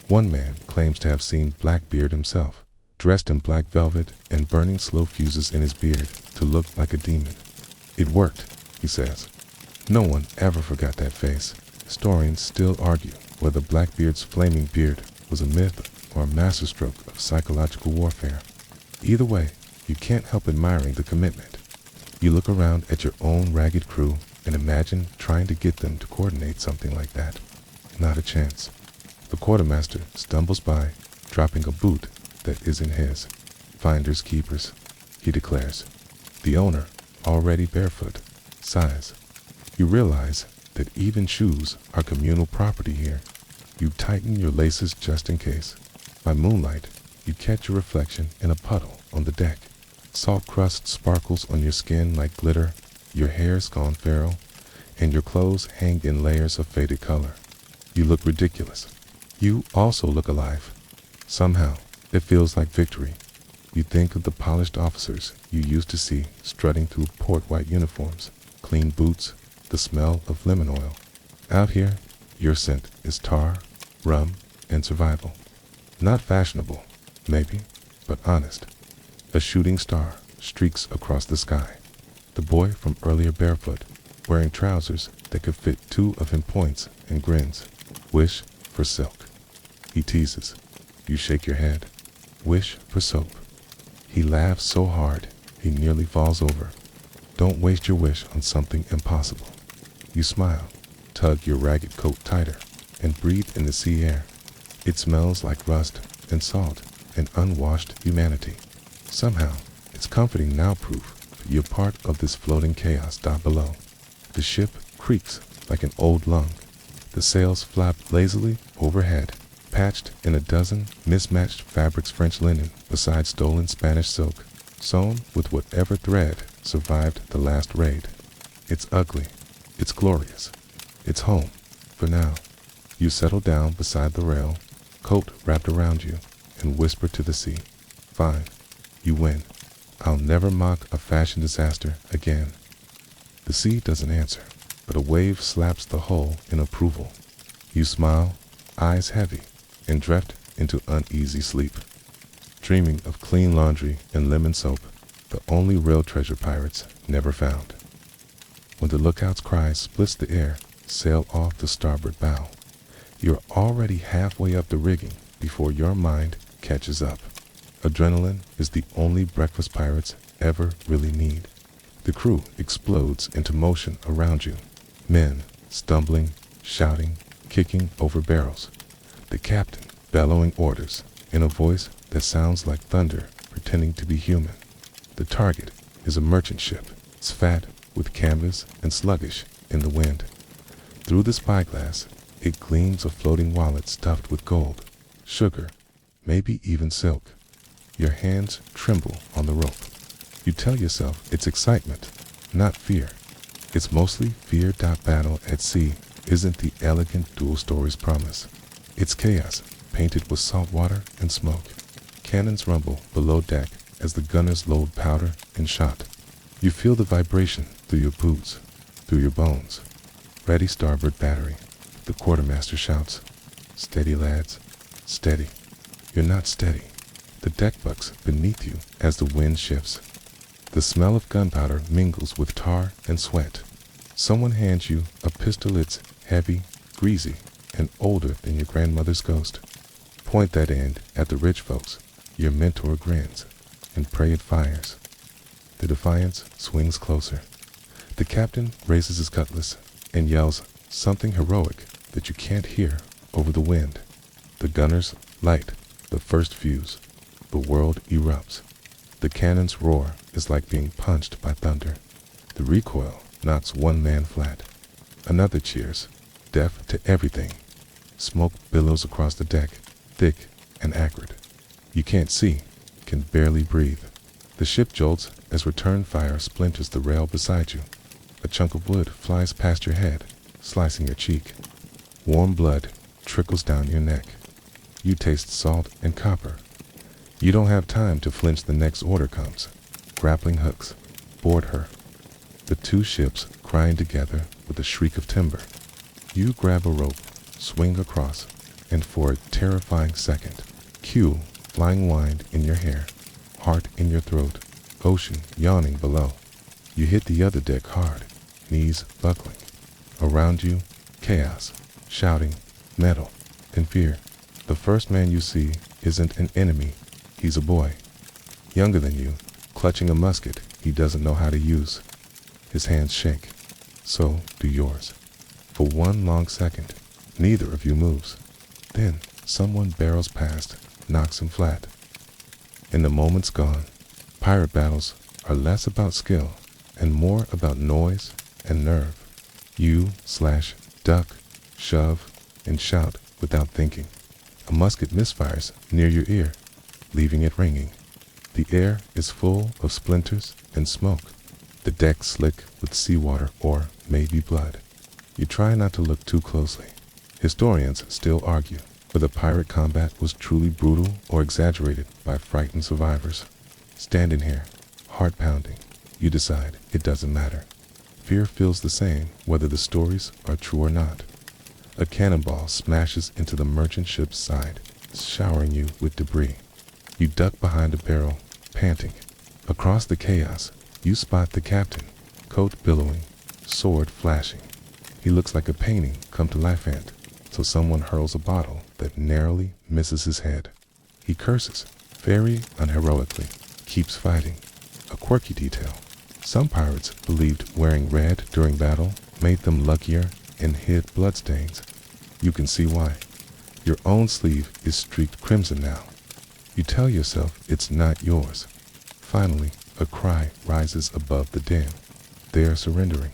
One man claims to have seen Blackbeard himself, dressed in black velvet and burning slow fuses in his beard to look like a demon. It worked, he says. No one ever forgot that face. Historians still argue whether Blackbeard's flaming beard was a myth or a masterstroke of psychological warfare. Either way, you can't help admiring the commitment. You look around at your own ragged crew and imagine trying to get them to coordinate something like that. Not a chance. The quartermaster stumbles by, dropping a boot that isn't his. Finders keepers, he declares. The owner, already barefoot, sighs. You realize that even shoes are communal property here. You tighten your laces just in case. By moonlight, you catch your reflection in a puddle on the deck. Salt crust sparkles on your skin like glitter, your hair's gone feral, and your clothes hang in layers of faded color. You look ridiculous. You also look alive. Somehow, it feels like victory. You think of the polished officers you used to see strutting through port white uniforms, clean boots, the smell of lemon oil. Out here, your scent is tar, rum, and survival. Not fashionable, maybe, but honest. A shooting star streaks across the sky. The boy from earlier barefoot, wearing trousers that could fit two of him points and grins. Wish for silk. He teases. You shake your head. Wish for soap. He laughs so hard, he nearly falls over. Don't waste your wish on something impossible. You smile, tug your ragged coat tighter, and breathe in the sea air. It smells like rust and salt and unwashed humanity. Somehow, it's comforting now proof that you're part of this floating chaos down below. The ship creaks like an old lung. The sails flap lazily overhead, patched in a dozen mismatched fabrics French linen beside stolen Spanish silk, sewn with whatever thread survived the last raid. It's ugly. It's glorious. It's home, for now. You settle down beside the rail, coat wrapped around you, and whisper to the sea. Fine. You win. I'll never mock a fashion disaster again. The sea doesn't answer, but a wave slaps the hull in approval. You smile, eyes heavy, and drift into uneasy sleep, dreaming of clean laundry and lemon soap, the only real treasure pirates never found. When the lookout's cry splits the air, sail off the starboard bow. You're already halfway up the rigging before your mind catches up. Adrenaline is the only breakfast pirates ever really need. The crew explodes into motion around you. Men stumbling, shouting, kicking over barrels. The captain bellowing orders in a voice that sounds like thunder pretending to be human. The target is a merchant ship. It's fat with canvas and sluggish in the wind. Through the spyglass, it gleams a floating wallet stuffed with gold, sugar, maybe even silk. Your hands tremble on the rope. You tell yourself it's excitement, not fear. It's mostly fear. Battle at sea isn't the elegant dual stories promise. It's chaos, painted with salt water and smoke. Cannons rumble below deck as the gunners load powder and shot. You feel the vibration through your boots, through your bones. Ready, starboard battery. The quartermaster shouts. Steady, lads. Steady. You're not steady. The deck bucks beneath you as the wind shifts. The smell of gunpowder mingles with tar and sweat. Someone hands you a pistol. It's heavy, greasy, and older than your grandmother's ghost. Point that end at the rich folks. Your mentor grins, and pray it fires. The Defiance swings closer. The captain raises his cutlass and yells something heroic that you can't hear over the wind. The gunners light the first fuse. The world erupts. The cannon's roar is like being punched by thunder. The recoil knocks one man flat. Another cheers, deaf to everything. Smoke billows across the deck, thick and acrid. You can't see, can barely breathe. The ship jolts as return fire splinters the rail beside you. A chunk of wood flies past your head, slicing your cheek. Warm blood trickles down your neck. You taste salt and copper. You don't have time to flinch. The next order comes. Grappling hooks. Board her. The two ships grind together with a shriek of timber. You grab a rope, swing across, and for a terrifying second, cue flying wind in your hair, heart in your throat, ocean yawning below. You hit the other deck hard, knees buckling. Around you, chaos, shouting, metal, and fear. The first man you see isn't an enemy, he's a boy. Younger than you, clutching a musket he doesn't know how to use. His hands shake. So do yours. For one long second, neither of you moves. Then someone barrels past, knocks him flat. And the moment's gone. Pirate battles are less about skill and more about noise and nerve. You slash, duck, shove, and shout without thinking. A musket misfires near your ear, leaving it ringing. The air is full of splinters and smoke. The deck slick with seawater or maybe blood. You try not to look too closely. Historians still argue whether pirate combat was truly brutal or exaggerated by frightened survivors. Standing here, heart pounding, you decide it doesn't matter. Fear feels the same whether the stories are true or not. A cannonball smashes into the merchant ship's side, showering you with debris. You duck behind a barrel, panting. Across the chaos, you spot the captain, coat billowing, sword flashing. He looks like a painting come to life ant, so someone hurls a bottle that narrowly misses his head. He curses, very unheroically, keeps fighting. A quirky detail. Some pirates believed wearing red during battle made them luckier and hid bloodstains. You can see why. Your own sleeve is streaked crimson now. You tell yourself it's not yours. Finally, a cry rises above the din. They are surrendering.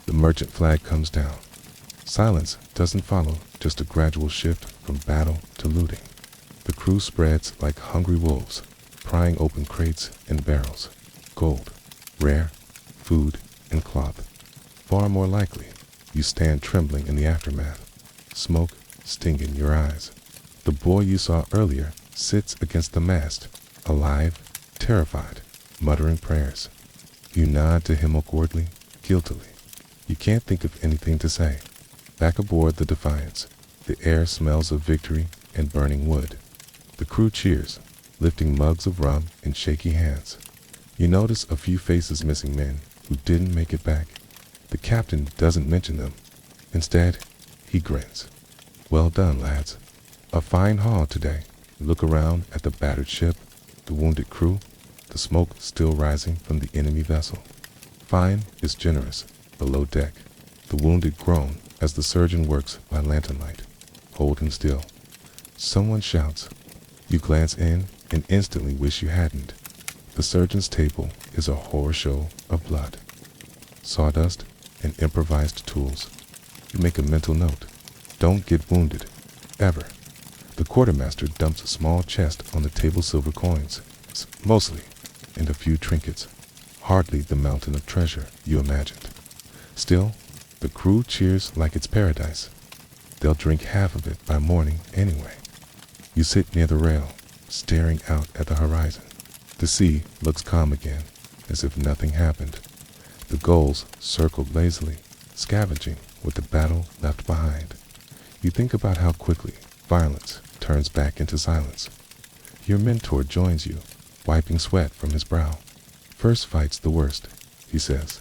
The merchant flag comes down. Silence doesn't follow, just a gradual shift from battle to looting. The crew spreads like hungry wolves, prying open crates and barrels. Gold, rare, food, and cloth. Far more likely, you stand trembling in the aftermath. Smoke stinging your eyes. The boy you saw earlier sits against the mast, alive, terrified, muttering prayers. You nod to him awkwardly, guiltily. You can't think of anything to say. Back aboard the Defiance, the air smells of victory and burning wood. The crew cheers, lifting mugs of rum in shaky hands. You notice a few faces missing, men who didn't make it back. The captain doesn't mention them. Instead, he grins. Well done, lads. A fine haul today. You look around at the battered ship, the wounded crew, the smoke still rising from the enemy vessel. Fine is generous, below deck. The wounded groan as the surgeon works by lantern light. Hold him still. Someone shouts. You glance in and instantly wish you hadn't. The surgeon's table is a horror show of blood, sawdust, and improvised tools. You make a mental note. Don't get wounded. Ever. The quartermaster dumps a small chest on the table, silver coins, mostly, and a few trinkets. Hardly the mountain of treasure you imagined. Still, the crew cheers like it's paradise. They'll drink half of it by morning anyway. You sit near the rail, staring out at the horizon. The sea looks calm again, as if nothing happened. The gulls circle lazily, scavenging what the battle left behind. You think about how quickly violence turns back into silence. Your mentor joins you, wiping sweat from his brow. First fight's the worst, he says.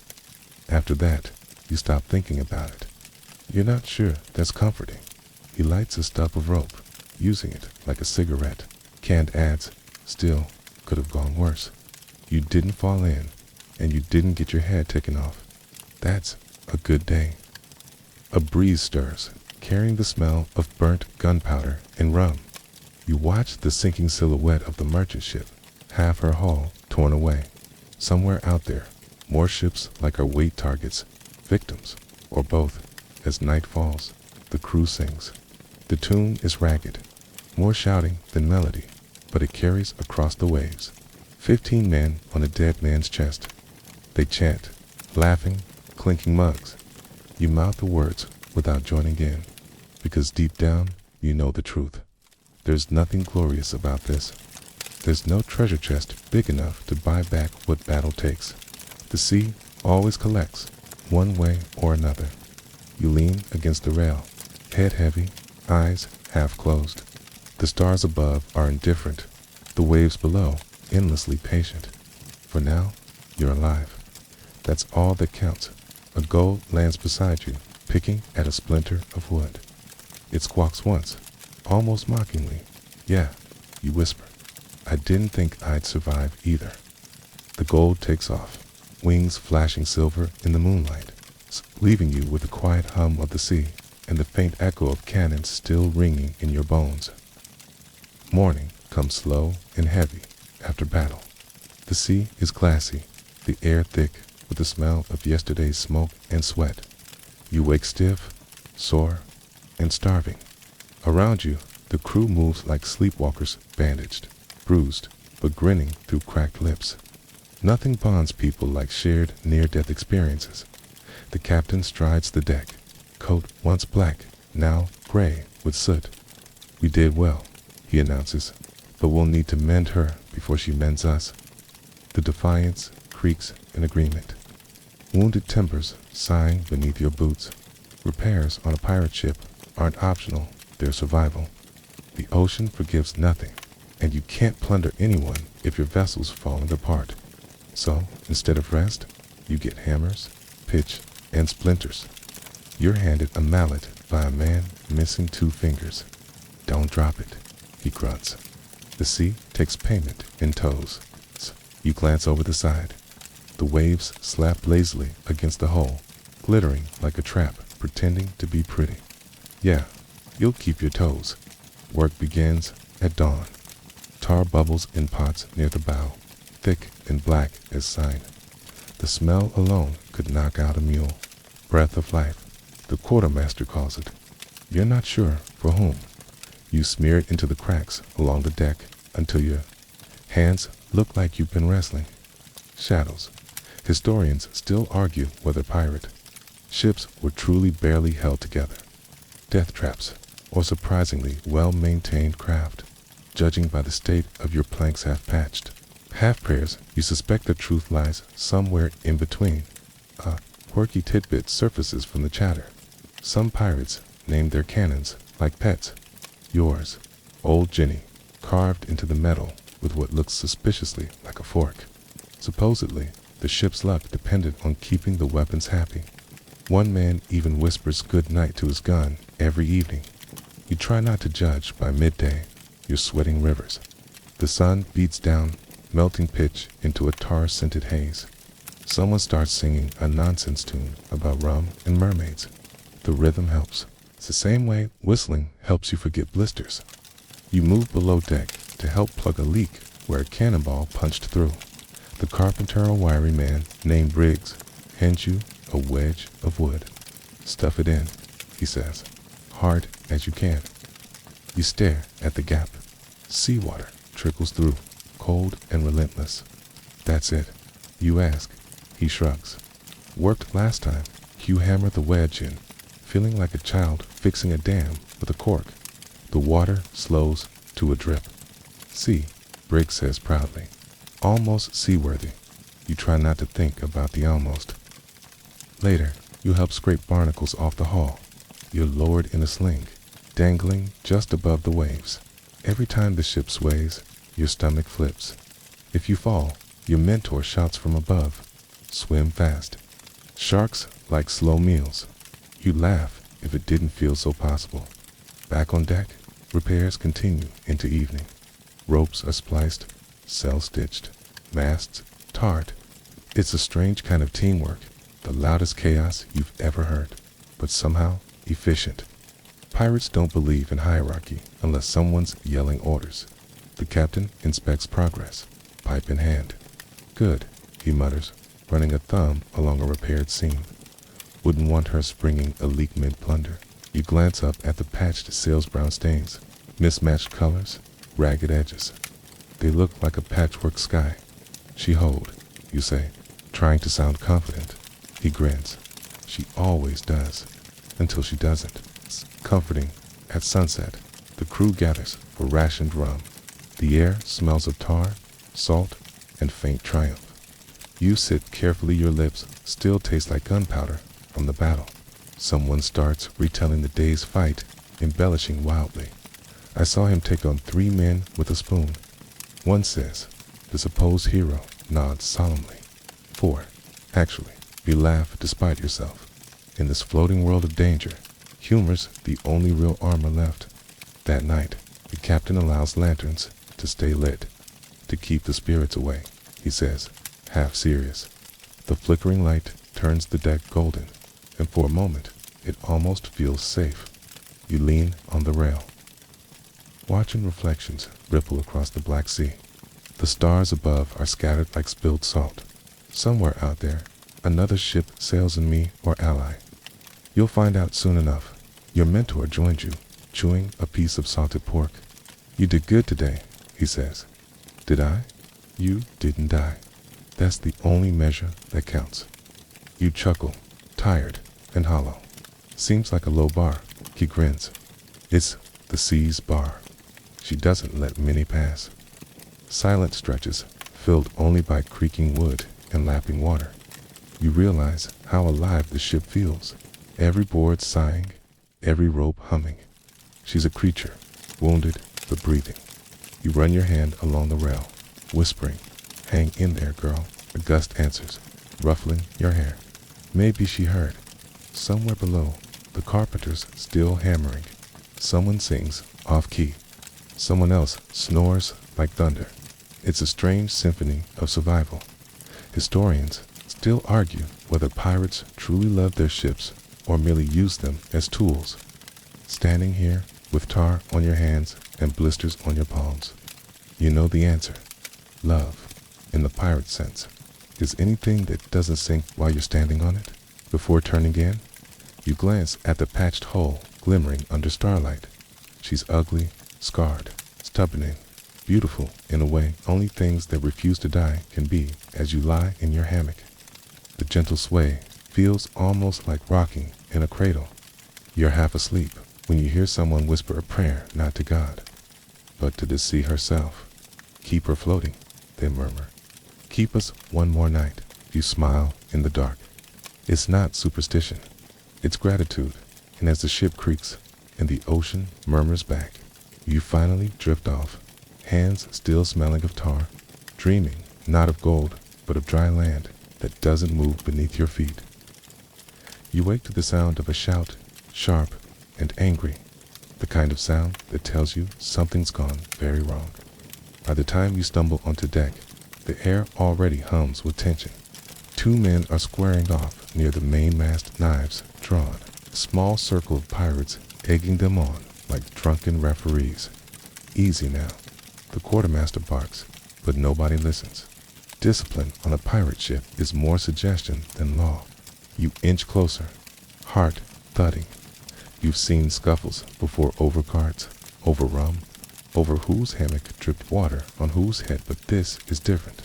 After that, you stop thinking about it. You're not sure that's comforting. He lights a stub of rope, using it like a cigarette. Canned adds, still, could have gone worse. You didn't fall in, and you didn't get your head taken off. That's a good day. A breeze stirs, carrying the smell of burnt gunpowder and rum. You watch the sinking silhouette of the merchant ship, half her hull torn away. Somewhere out there, more ships like our weight targets, victims, or both. As night falls, the crew sings. The tune is ragged, more shouting than melody, but it carries across the waves. 15 men on a dead man's chest. They chant, laughing, clinking mugs. You mouth the words without joining in, because deep down you know the truth. There's nothing glorious about this. There's no treasure chest big enough to buy back what battle takes. The sea always collects, one way or another. You lean against the rail, head heavy, eyes half closed. The stars above are indifferent, the waves below endlessly patient. For now, you're alive. That's all that counts. A gull lands beside you, picking at a splinter of wood. It squawks once, almost mockingly. Yeah, you whisper. I didn't think I'd survive either. The gull takes off, wings flashing silver in the moonlight, leaving you with the quiet hum of the sea and the faint echo of cannons still ringing in your bones. Morning comes slow and heavy after battle. The sea is glassy, the air thick with the smell of yesterday's smoke and sweat. You wake stiff, sore, and starving. Around you, the crew moves like sleepwalkers, bandaged, bruised, but grinning through cracked lips. Nothing bonds people like shared near-death experiences. The captain strides the deck, coat once black, now gray with soot. We did well, he announces, but we'll need to mend her before she mends us. The Defiance creaks in agreement. Wounded timbers sighing beneath your boots. Repairs on a pirate ship aren't optional, they're survival. The ocean forgives nothing, and you can't plunder anyone if your vessel's falling apart. So, instead of rest, you get hammers, pitch, and splinters. You're handed a mallet by a man missing 2 fingers. Don't drop it, he grunts. The sea takes payment in tows. You glance over the side. The waves slap lazily against the hull, glittering like a trap, pretending to be pretty. Yeah, you'll keep your toes. Work begins at dawn. Tar bubbles in pots near the bow, thick and black as sign. The smell alone could knock out a mule. Breath of life, the quartermaster calls it. You're not sure for whom. You smear it into the cracks along the deck until your hands look like you've been wrestling. Shadows. Historians still argue whether pirate ships were truly barely held together. Death traps, or surprisingly well-maintained craft, judging by the state of your planks half-patched. Half-prayers, you suspect the truth lies somewhere in between. A quirky tidbit surfaces from the chatter. Some pirates named their cannons like pets. Yours, Old Jenny, carved into the metal with what looks suspiciously like a fork. Supposedly, the ship's luck depended on keeping the weapons happy. One man even whispers good night to his gun every evening. You try not to judge by midday. You're sweating rivers. The sun beats down, melting pitch into a tar-scented haze. Someone starts singing a nonsense tune about rum and mermaids. The rhythm helps. It's the same way whistling helps you forget blisters. You move below deck to help plug a leak where a cannonball punched through. The carpenter, a wiry man named Briggs, hands you a wedge of wood. Stuff it in, he says, hard as you can. You stare at the gap. Seawater trickles through, cold and relentless. That's it. You ask. He shrugs. Worked last time. You hammer the wedge in, feeling like a child fixing a dam with a cork. The water slows to a drip. See, Briggs says proudly. Almost seaworthy. You try not to think about the almost. Later, you help scrape barnacles off the hull. You're lowered in a sling, dangling just above the waves. Every time the ship sways, your stomach flips. If you fall, your mentor shouts from above. Swim fast. Sharks like slow meals. You laugh if it didn't feel so possible. Back on deck, repairs continue into evening. Ropes are spliced, sails stitched, masts tarred. It's a strange kind of teamwork, the loudest chaos you've ever heard, but somehow efficient. Pirates don't believe in hierarchy unless someone's yelling orders. The captain inspects progress, pipe in hand. Good, he mutters, running a thumb along a repaired seam. Wouldn't want her springing a leak mid-plunder. You glance up at the patched sail's brown stains, mismatched colors, ragged edges. They look like a patchwork sky. She hold, you say, trying to sound confident. He grins. She always does, until she doesn't. It's comforting. At sunset, the crew gathers for rationed rum. The air smells of tar, salt, and faint triumph. You sit carefully, your lips still taste like gunpowder from the battle. Someone starts retelling the day's fight, embellishing wildly. I saw him take on 3 men with a spoon. One says, the supposed hero nods solemnly. 4. Actually, you laugh despite yourself. In this floating world of danger, humor's the only real armor left. That night, the captain allows lanterns to stay lit, to keep the spirits away, he says, half serious. The flickering light turns the deck golden, and for a moment, it almost feels safe. You lean on the rail, watching reflections ripple across the Black Sea. The stars above are scattered like spilled salt. Somewhere out there, another ship sails in me or ally. You'll find out soon enough. Your mentor joined you, chewing a piece of salted pork. You did good today, he says. Did I? You didn't die. That's the only measure that counts. You chuckle, tired and hollow. Seems like a low bar. He grins. It's the sea's bar. She doesn't let many pass. Silent stretches, filled only by creaking wood and lapping water. You realize how alive the ship feels. Every board sighing, every rope humming. She's a creature, wounded but breathing. You run your hand along the rail, whispering, "Hang in there, girl." A gust answers, ruffling your hair. Maybe she heard. Somewhere below, the carpenter's still hammering. Someone sings off-key. Someone else snores like thunder. It's a strange symphony of survival. Historians still argue whether pirates truly loved their ships or merely used them as tools. Standing here with tar on your hands and blisters on your palms, you know the answer. Love, in the pirate sense, is anything that doesn't sink while you're standing on it. Before turning in, you glance at the patched hull glimmering under starlight. She's ugly, scarred, stubborn, beautiful in a way only things that refuse to die can be as you lie in your hammock. The gentle sway feels almost like rocking in a cradle. You're half asleep when you hear someone whisper a prayer not to God, but to the sea herself. Keep her floating, they murmur. Keep us one more night. You smile in the dark. It's not superstition, it's gratitude. And as the ship creaks and the ocean murmurs back, you finally drift off, hands still smelling of tar, dreaming not of gold, but of dry land that doesn't move beneath your feet. You wake to the sound of a shout, sharp and angry, the kind of sound that tells you something's gone very wrong. By the time you stumble onto deck, the air already hums with tension. 2 men are squaring off near the mainmast, knives drawn, a small circle of pirates egging them on like drunken referees. Easy now, the quartermaster barks, but nobody listens. Discipline on a pirate ship is more suggestion than law. You inch closer, heart thudding. You've seen scuffles before over cards, over rum, over whose hammock dripped water on whose head, but this is different.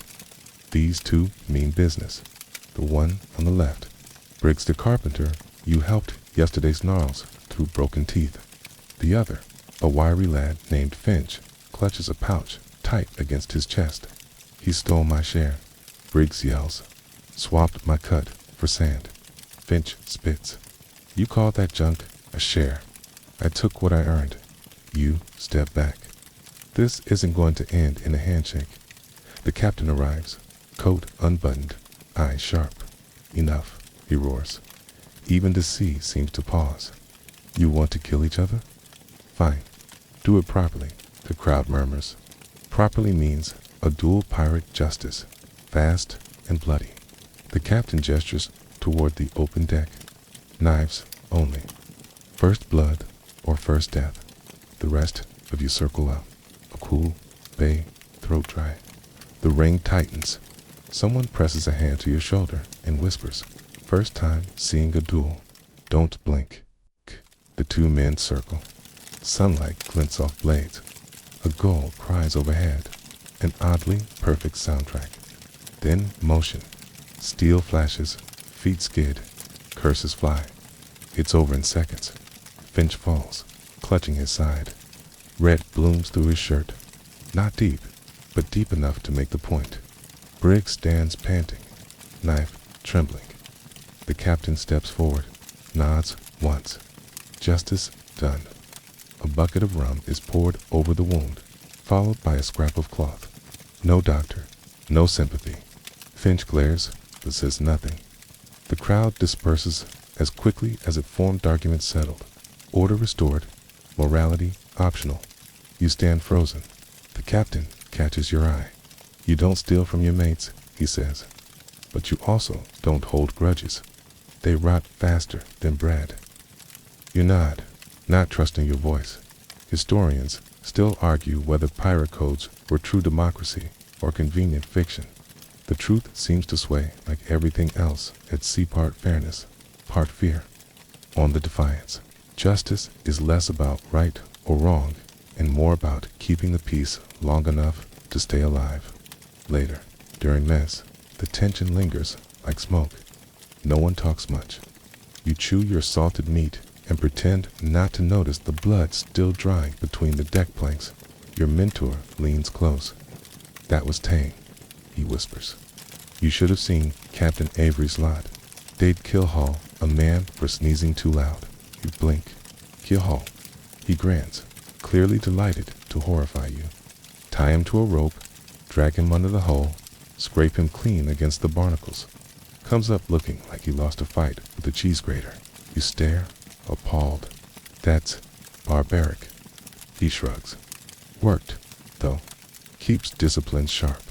These 2 mean business. The one on the left, Briggs the carpenter, you helped yesterday snarls through broken teeth. The other, a wiry lad named Finch, clutches a pouch tight against his chest. He stole my share, Briggs yells. Swapped my cut for sand. Finch spits. You call that junk a share. I took what I earned. You step back. This isn't going to end in a handshake. The captain arrives, coat unbuttoned, eyes sharp. Enough, he roars. Even the sea seems to pause. You want to kill each other? Fine. Do it properly, the crowd murmurs. Properly means a dual pirate justice, fast and bloody. The captain gestures toward the open deck. Knives only. First blood or first death. The rest of you circle up. A cool bay, throat dry. The ring tightens. Someone presses a hand to your shoulder and whispers, "First time seeing a duel. Don't blink." The two men circle. Sunlight glints off blades. A gull cries overhead. An oddly perfect soundtrack. Then motion. Steel flashes. Feet skid. Curses fly. It's over in seconds. Finch falls, clutching his side. Red blooms through his shirt. Not deep, but deep enough to make the point. Briggs stands panting, knife trembling. The captain steps forward, nods once. Justice done. A bucket of rum is poured over the wound, followed by a scrap of cloth. No doctor, no sympathy. Finch glares, but says nothing. The crowd disperses as quickly as it formed argument settled. Order restored, morality optional. You stand frozen. The captain catches your eye. You don't steal from your mates, he says. But you also don't hold grudges. They rot faster than bread. You nod, not trusting your voice. Historians still argue whether pirate codes were true democracy or convenient fiction. The truth seems to sway like everything else at sea, part fairness, part fear. On the Defiance, justice is less about right or wrong and more about keeping the peace long enough to stay alive. Later, during mess, the tension lingers like smoke. No one talks much. You chew your salted meat and pretend not to notice the blood still drying between the deck planks. Your mentor leans close. That was tame, he whispers. You should have seen Captain Avery's lot. They'd kill Hall, a man for sneezing too loud. You blink. Kill Hall. He grins, clearly delighted to horrify you. Tie him to a rope, drag him under the hull, scrape him clean against the barnacles. Comes up looking like he lost a fight with a cheese grater. You stare, appalled. That's barbaric. He shrugs. Worked, though. Keeps discipline sharp.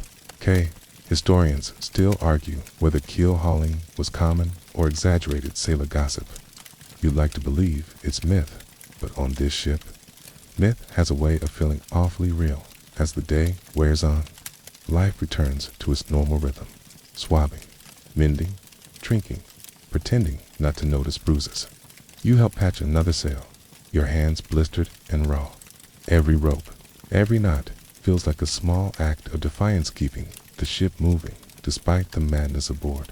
Historians still argue whether keel hauling was common or exaggerated sailor gossip. You'd like to believe it's myth, but on this ship, myth has a way of feeling awfully real. As the day wears on, life returns to its normal rhythm. Swabbing, mending, drinking, pretending not to notice bruises. You help patch another sail, your hands blistered and raw. Every rope, every knot feels like a small act of defiance, keeping the ship moving despite the madness aboard.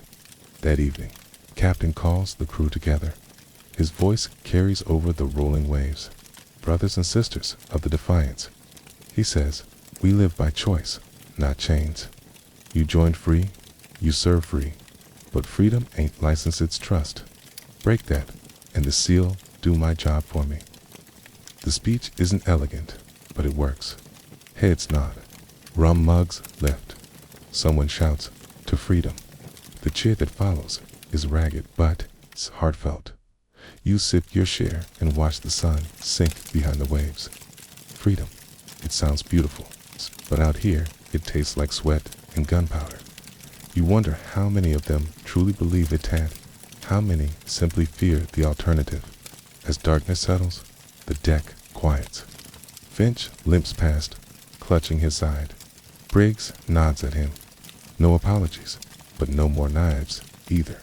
That evening, Captain calls the crew together. His voice carries over the rolling waves. Brothers and sisters of the Defiance, he says, we live by choice, not chains. You joined free, you serve free, but freedom ain't license, it's trust. Break that, and the seal do my job for me. The speech isn't elegant, but it works. Heads nod. Rum mugs lift. Someone shouts, to freedom. The cheer that follows is ragged, but it's heartfelt. You sip your share and watch the sun sink behind the waves. Freedom. It sounds beautiful, but out here it tastes like sweat and gunpowder. You wonder how many of them truly believe it, Tad. How many simply fear the alternative. As darkness settles, the deck quiets. Finch limps past, clutching his side. Briggs nods at him. No apologies, but no more knives either.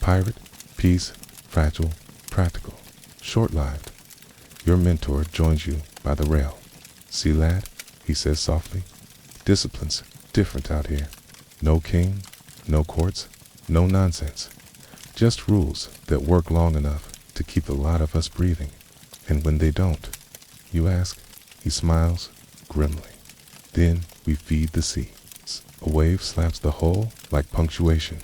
Pirate, peace, fragile, practical, short-lived. Your mentor joins you by the rail. See, lad, he says softly, discipline's different out here. No king, no courts, no nonsense. Just rules that work long enough to keep a lot of us breathing. And when they don't, you ask, he smiles grimly. Then we feed the sea. A wave slaps the hull like punctuation.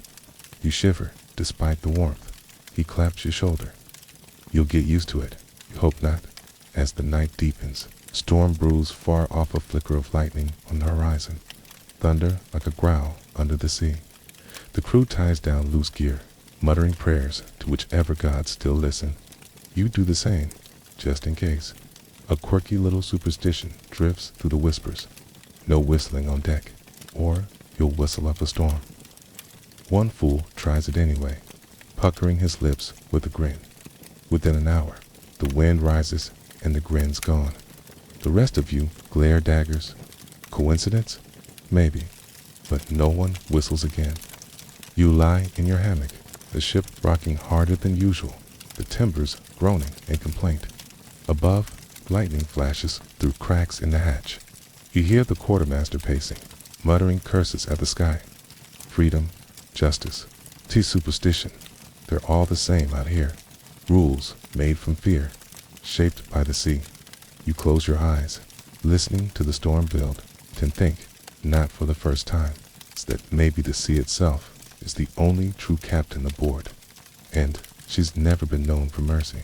You shiver despite the warmth. He claps your shoulder. You'll get used to it. You hope not. As the night deepens, storm brews far off, a flicker of lightning on the horizon. Thunder like a growl under the sea. The crew ties down loose gear, muttering prayers to whichever gods still listen. You do the same, just in case. A quirky little superstition drifts through the whispers. No whistling on deck, or you'll whistle up a storm. One fool tries it anyway, puckering his lips with a grin. Within an hour, the wind rises and the grin's gone. The rest of you glare daggers. Coincidence? Maybe, but no one whistles again. You lie in your hammock, the ship rocking harder than usual. the timbers groaning in complaint. Above, lightning flashes through cracks in the hatch. You hear the quartermaster pacing, muttering curses at the sky. Freedom, justice, superstition, they're all the same out here. Rules made from fear, shaped by the sea. You close your eyes, listening to the storm build, and think, not for the first time, that maybe the sea itself is the only true captain aboard, and she's never been known for mercy.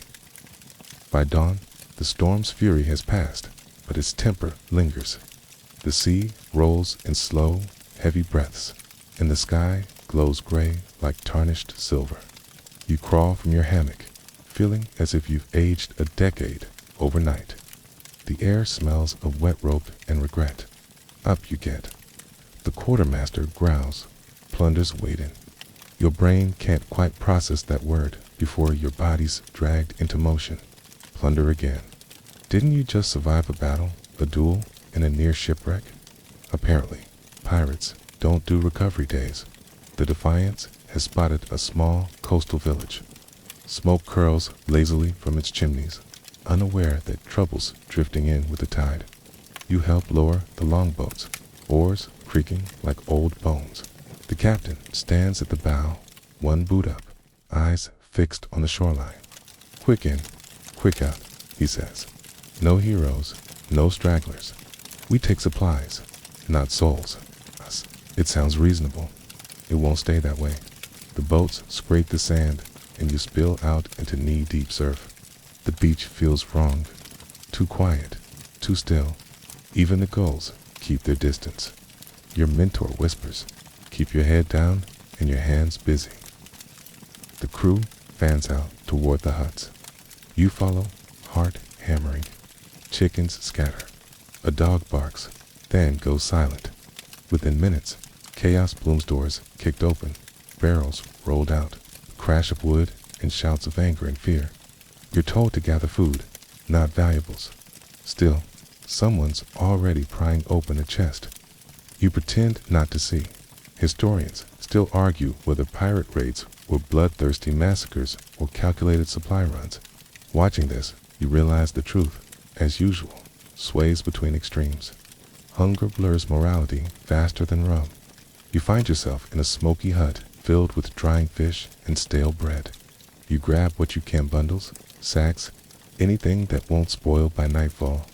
By dawn, the storm's fury has passed, but its temper lingers. The sea rolls in slow, heavy breaths, and the sky glows gray like tarnished silver. You crawl from your hammock, feeling as if you've aged a decade overnight. The air smells of wet rope and regret. Up you get. The quartermaster growls, plunder's waiting. Your brain can't quite process that word before your body's dragged into motion. Plunder again. Didn't you just survive a battle, a duel, and a near shipwreck? Apparently, pirates don't do recovery days. The Defiance has spotted a small coastal village. Smoke curls lazily from its chimneys, unaware that trouble's drifting in with the tide. You help lower the longboats, oars creaking like old bones. The captain stands at the bow, one boot up, eyes fixed on the shoreline. Quick in, quick out, he says. No heroes, no stragglers. We take supplies, not souls. It sounds reasonable. It won't stay that way. The boats scrape the sand, and you spill out into knee-deep surf. The beach feels wrong. Too quiet, too still. Even the gulls keep their distance. Your mentor whispers, keep your head down and your hands busy. The crew fans out toward the huts. You follow, heart hammering. Chickens scatter. A dog barks, then goes silent. Within minutes, chaos blooms doors kicked open, barrels rolled out, crash of wood and shouts of anger and fear. You're told to gather food, not valuables. Still, someone's already prying open a chest. You pretend not to see. Historians still argue whether pirate raids were bloodthirsty massacres or calculated supply runs. Watching this, you realize the truth, as usual, sways between extremes. Hunger blurs morality faster than rum. You find yourself in a smoky hut filled with drying fish and stale bread. You grab what you can, bundles, sacks, anything that won't spoil by nightfall.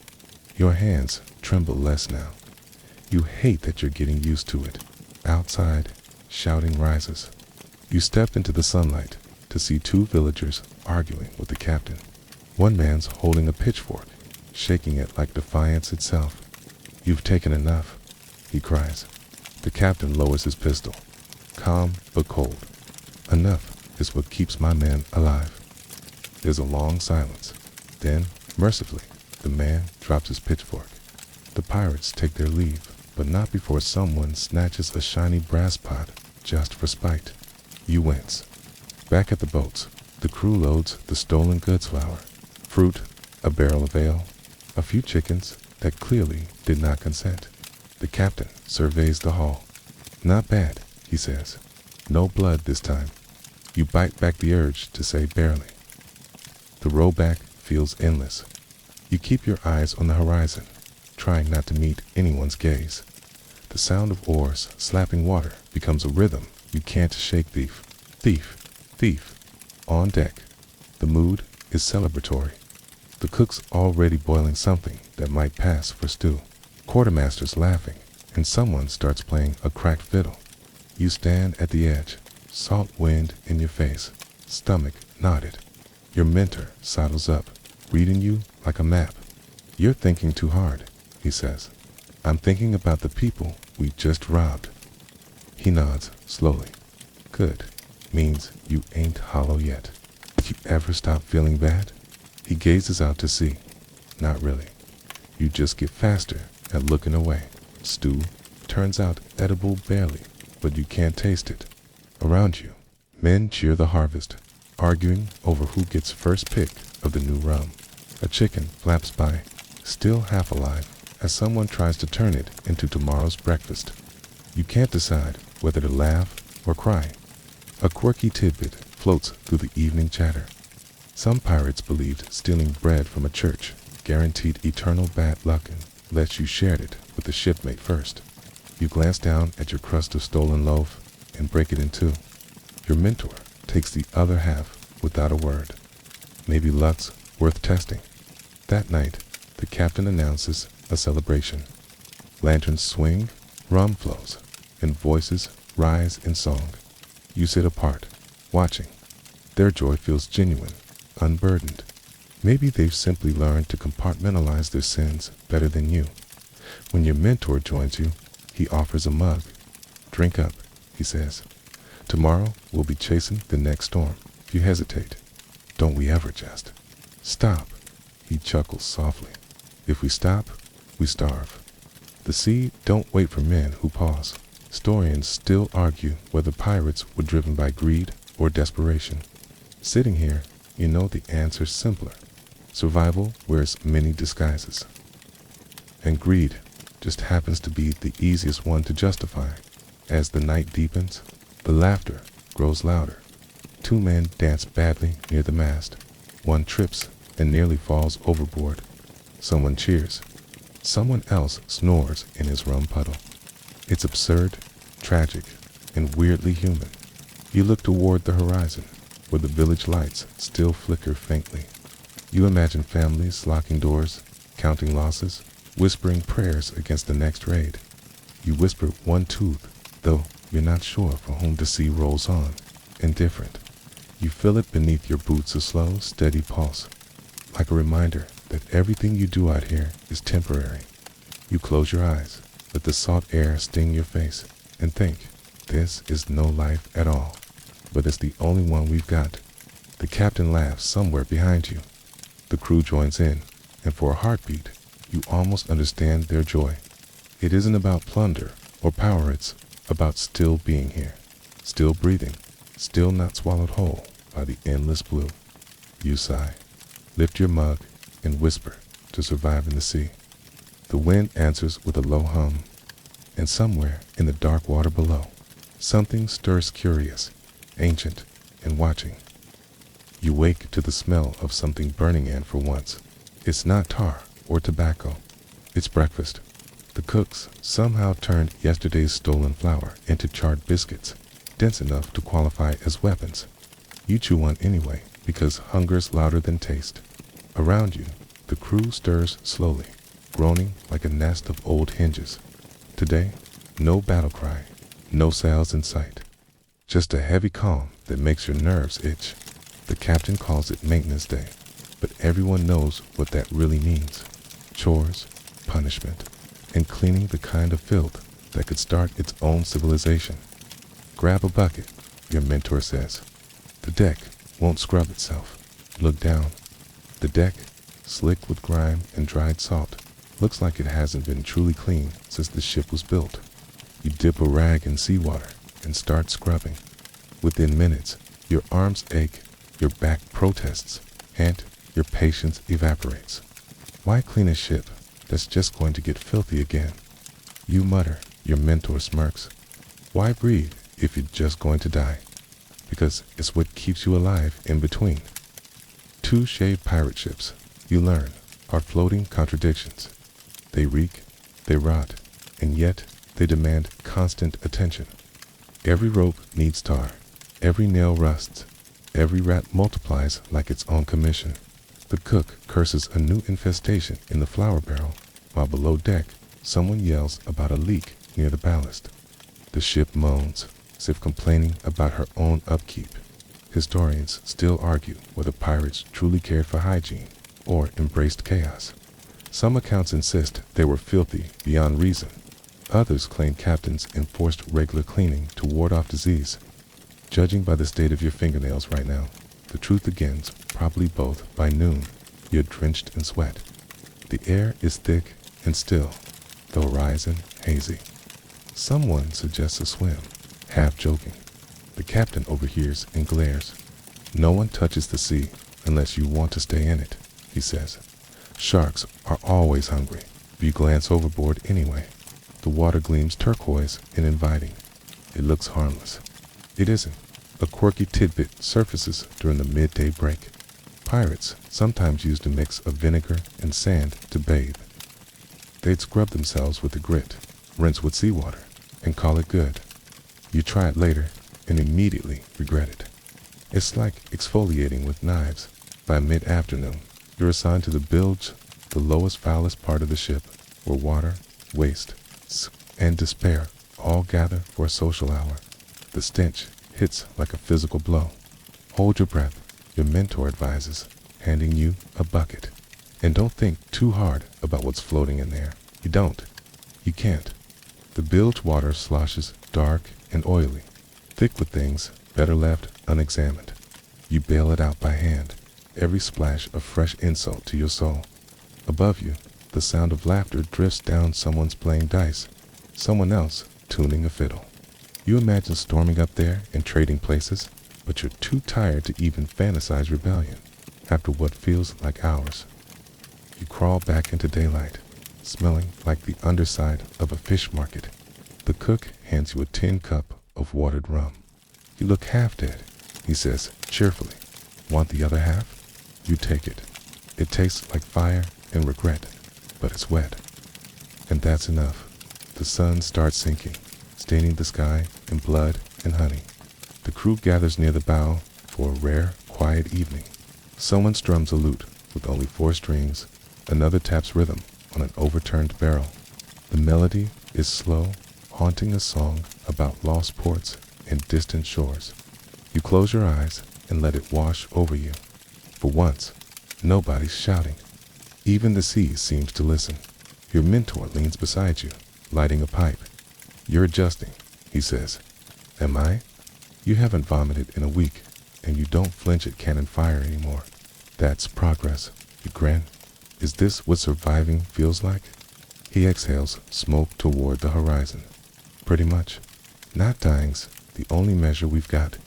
Your hands tremble less now. You hate that you're getting used to it. Outside, shouting rises. You step into the sunlight to see two villagers arguing with the captain. One man's holding a pitchfork, shaking it like defiance itself. You've taken enough, he cries. The captain lowers his pistol, calm but cold. Enough is what keeps my man alive. There's a long silence. Then, mercifully, the man drops his pitchfork. The pirates take their leave, but not before someone snatches a shiny brass pot just for spite. You wince. Back at the boats, the crew loads the stolen goods flour, fruit, a barrel of ale, a few chickens that clearly did not consent. The captain surveys the haul. Not bad, he says. No blood this time. You bite back the urge to say barely. The row back feels endless. You keep your eyes on the horizon, trying not to meet anyone's gaze. The sound of oars slapping water becomes a rhythm you can't shake. Thief, thief, thief. On deck, the mood is celebratory. The cook's already boiling something that might pass for stew. Quartermaster's laughing, and someone starts playing a cracked fiddle. You stand at the edge, salt wind in your face, stomach knotted. Your mentor sidles up, reading you like a map. You're thinking too hard, he says. I'm thinking about the people we just robbed. He nods slowly. Good. Means you ain't hollow yet. Did you ever stop feeling bad? He gazes out to sea. Not really. You just get faster at looking away. Stew turns out edible barely, but you can't taste it. Around you, men cheer the harvest, arguing over who gets first pick of the new rum. A chicken flaps by, still half alive, as someone tries to turn it into tomorrow's breakfast. You can't decide whether to laugh or cry. A quirky tidbit floats through the evening chatter. Some pirates believed stealing bread from a church guaranteed eternal bad luck unless you shared it with a shipmate first. You glance down at your crust of stolen loaf and break it in two. Your mentor takes the other half without a word. Maybe luck's worth testing. That night, the captain announces a celebration. Lanterns swing, rum flows, and voices rise in song. You sit apart, watching. Their joy feels genuine, unburdened. Maybe they've simply learned to compartmentalize their sins better than you. When your mentor joins you, he offers a mug. Drink up, he says. Tomorrow we'll be chasing the next storm. If you hesitate, don't we ever just stop? He chuckles softly. If we stop, we starve. The sea don't wait for men who pause. Historians still argue whether pirates were driven by greed or desperation. Sitting here, you know the answer's simpler. Survival wears many disguises. And greed just happens to be the easiest one to justify. As the night deepens, the laughter grows louder. Two men dance badly near the mast. One trips and nearly falls overboard. Someone cheers. Someone else snores in his rum puddle. It's absurd, tragic, and weirdly human. You look toward the horizon, where the village lights still flicker faintly. You imagine families locking doors, counting losses, whispering prayers against the next raid. You whisper one tooth, though you're not sure for whom the sea rolls on, indifferent. You feel it beneath your boots, a slow, steady pulse, like a reminder that everything you do out here is temporary. You close your eyes, let the salt air sting your face, and think, this is no life at all, but it's the only one we've got. The captain laughs somewhere behind you. The crew joins in, and for a heartbeat, you almost understand their joy. It isn't about plunder or power, it's about still being here, still breathing, still not swallowed whole by the endless blue. You sigh, lift your mug, and whisper to survive in the sea. The wind answers with a low hum, and somewhere in the dark water below, something stirs curious, ancient, and watching. You wake to the smell of something burning, and for once, it's not tar or tobacco, it's breakfast. The cooks somehow turned yesterday's stolen flour into charred biscuits, dense enough to qualify as weapons. You chew one anyway, because hunger's louder than taste. Around you, the crew stirs slowly, groaning like a nest of old hinges. Today, no battle cry, no sails in sight. Just a heavy calm that makes your nerves itch. The captain calls it maintenance day, but everyone knows what that really means. Chores, punishment, and cleaning the kind of filth that could start its own civilization. Grab a bucket, your mentor says. The deck won't scrub itself. Look down. The deck, slick with grime and dried salt, looks like it hasn't been truly cleaned since the ship was built. You dip a rag in seawater and start scrubbing. Within minutes, your arms ache, your back protests, and your patience evaporates. Why clean a ship that's just going to get filthy again? You mutter, your mentor smirks. Why breathe if you're just going to die? Because it's what keeps you alive in between. Two shaved pirate ships, you learn, are floating contradictions. They reek, they rot, and yet they demand constant attention. Every rope needs tar, every nail rusts, every rat multiplies like its own commission. The cook curses a new infestation in the flour barrel, while below deck, someone yells about a leak near the ballast. The ship moans, as if complaining about her own upkeep. Historians still argue whether pirates truly cared for hygiene or embraced chaos. Some accounts insist they were filthy beyond reason. Others claim captains enforced regular cleaning to ward off disease. Judging by the state of your fingernails right now, the truth begins probably both. By noon, you're drenched in sweat. The air is thick and still, the horizon hazy. Someone suggests a swim, half joking. The captain overhears and glares. No one touches the sea unless you want to stay in it, he says. Sharks are always hungry, but you glance overboard anyway. The water gleams turquoise and inviting. It looks harmless. It isn't. A quirky tidbit surfaces during the midday break. Pirates sometimes used a mix of vinegar and sand to bathe. They'd scrub themselves with the grit, rinse with seawater, and call it good. You try it later and immediately regret it. It's like exfoliating with knives. By mid-afternoon, you're assigned to the bilge, the lowest, foulest part of the ship, where water, waste, and despair all gather for a social hour. The stench hits like a physical blow. Hold your breath, your mentor advises, handing you a bucket. And don't think too hard about what's floating in there. You don't. You can't. The bilge water sloshes dark and oily, thick with things better left unexamined. You bail it out by hand, every splash a fresh insult to your soul. Above you, the sound of laughter drifts down. Someone's playing dice, someone else tuning a fiddle. You imagine storming up there and trading places, but you're too tired to even fantasize rebellion after what feels like hours. You crawl back into daylight, smelling like the underside of a fish market. The cook hands you a tin cup of watered rum. You look half dead, he says cheerfully. Want the other half? You take it. It tastes like fire and regret, but it's wet. And that's enough. The sun starts sinking, staining the sky in blood and honey. The crew gathers near the bow for a rare, quiet evening. Someone strums a lute with only 4 strings. Another taps rhythm on an overturned barrel. The melody is slow, haunting a song about lost ports and distant shores. You close your eyes and let it wash over you. For once, nobody's shouting. Even the sea seems to listen. Your mentor leans beside you, lighting a pipe. You're adjusting, he says. Am I? You haven't vomited in a week, and you don't flinch at cannon fire anymore. That's progress. You grin. Is this what surviving feels like? He exhales smoke toward the horizon. Pretty much. Not dying's the only measure we've got.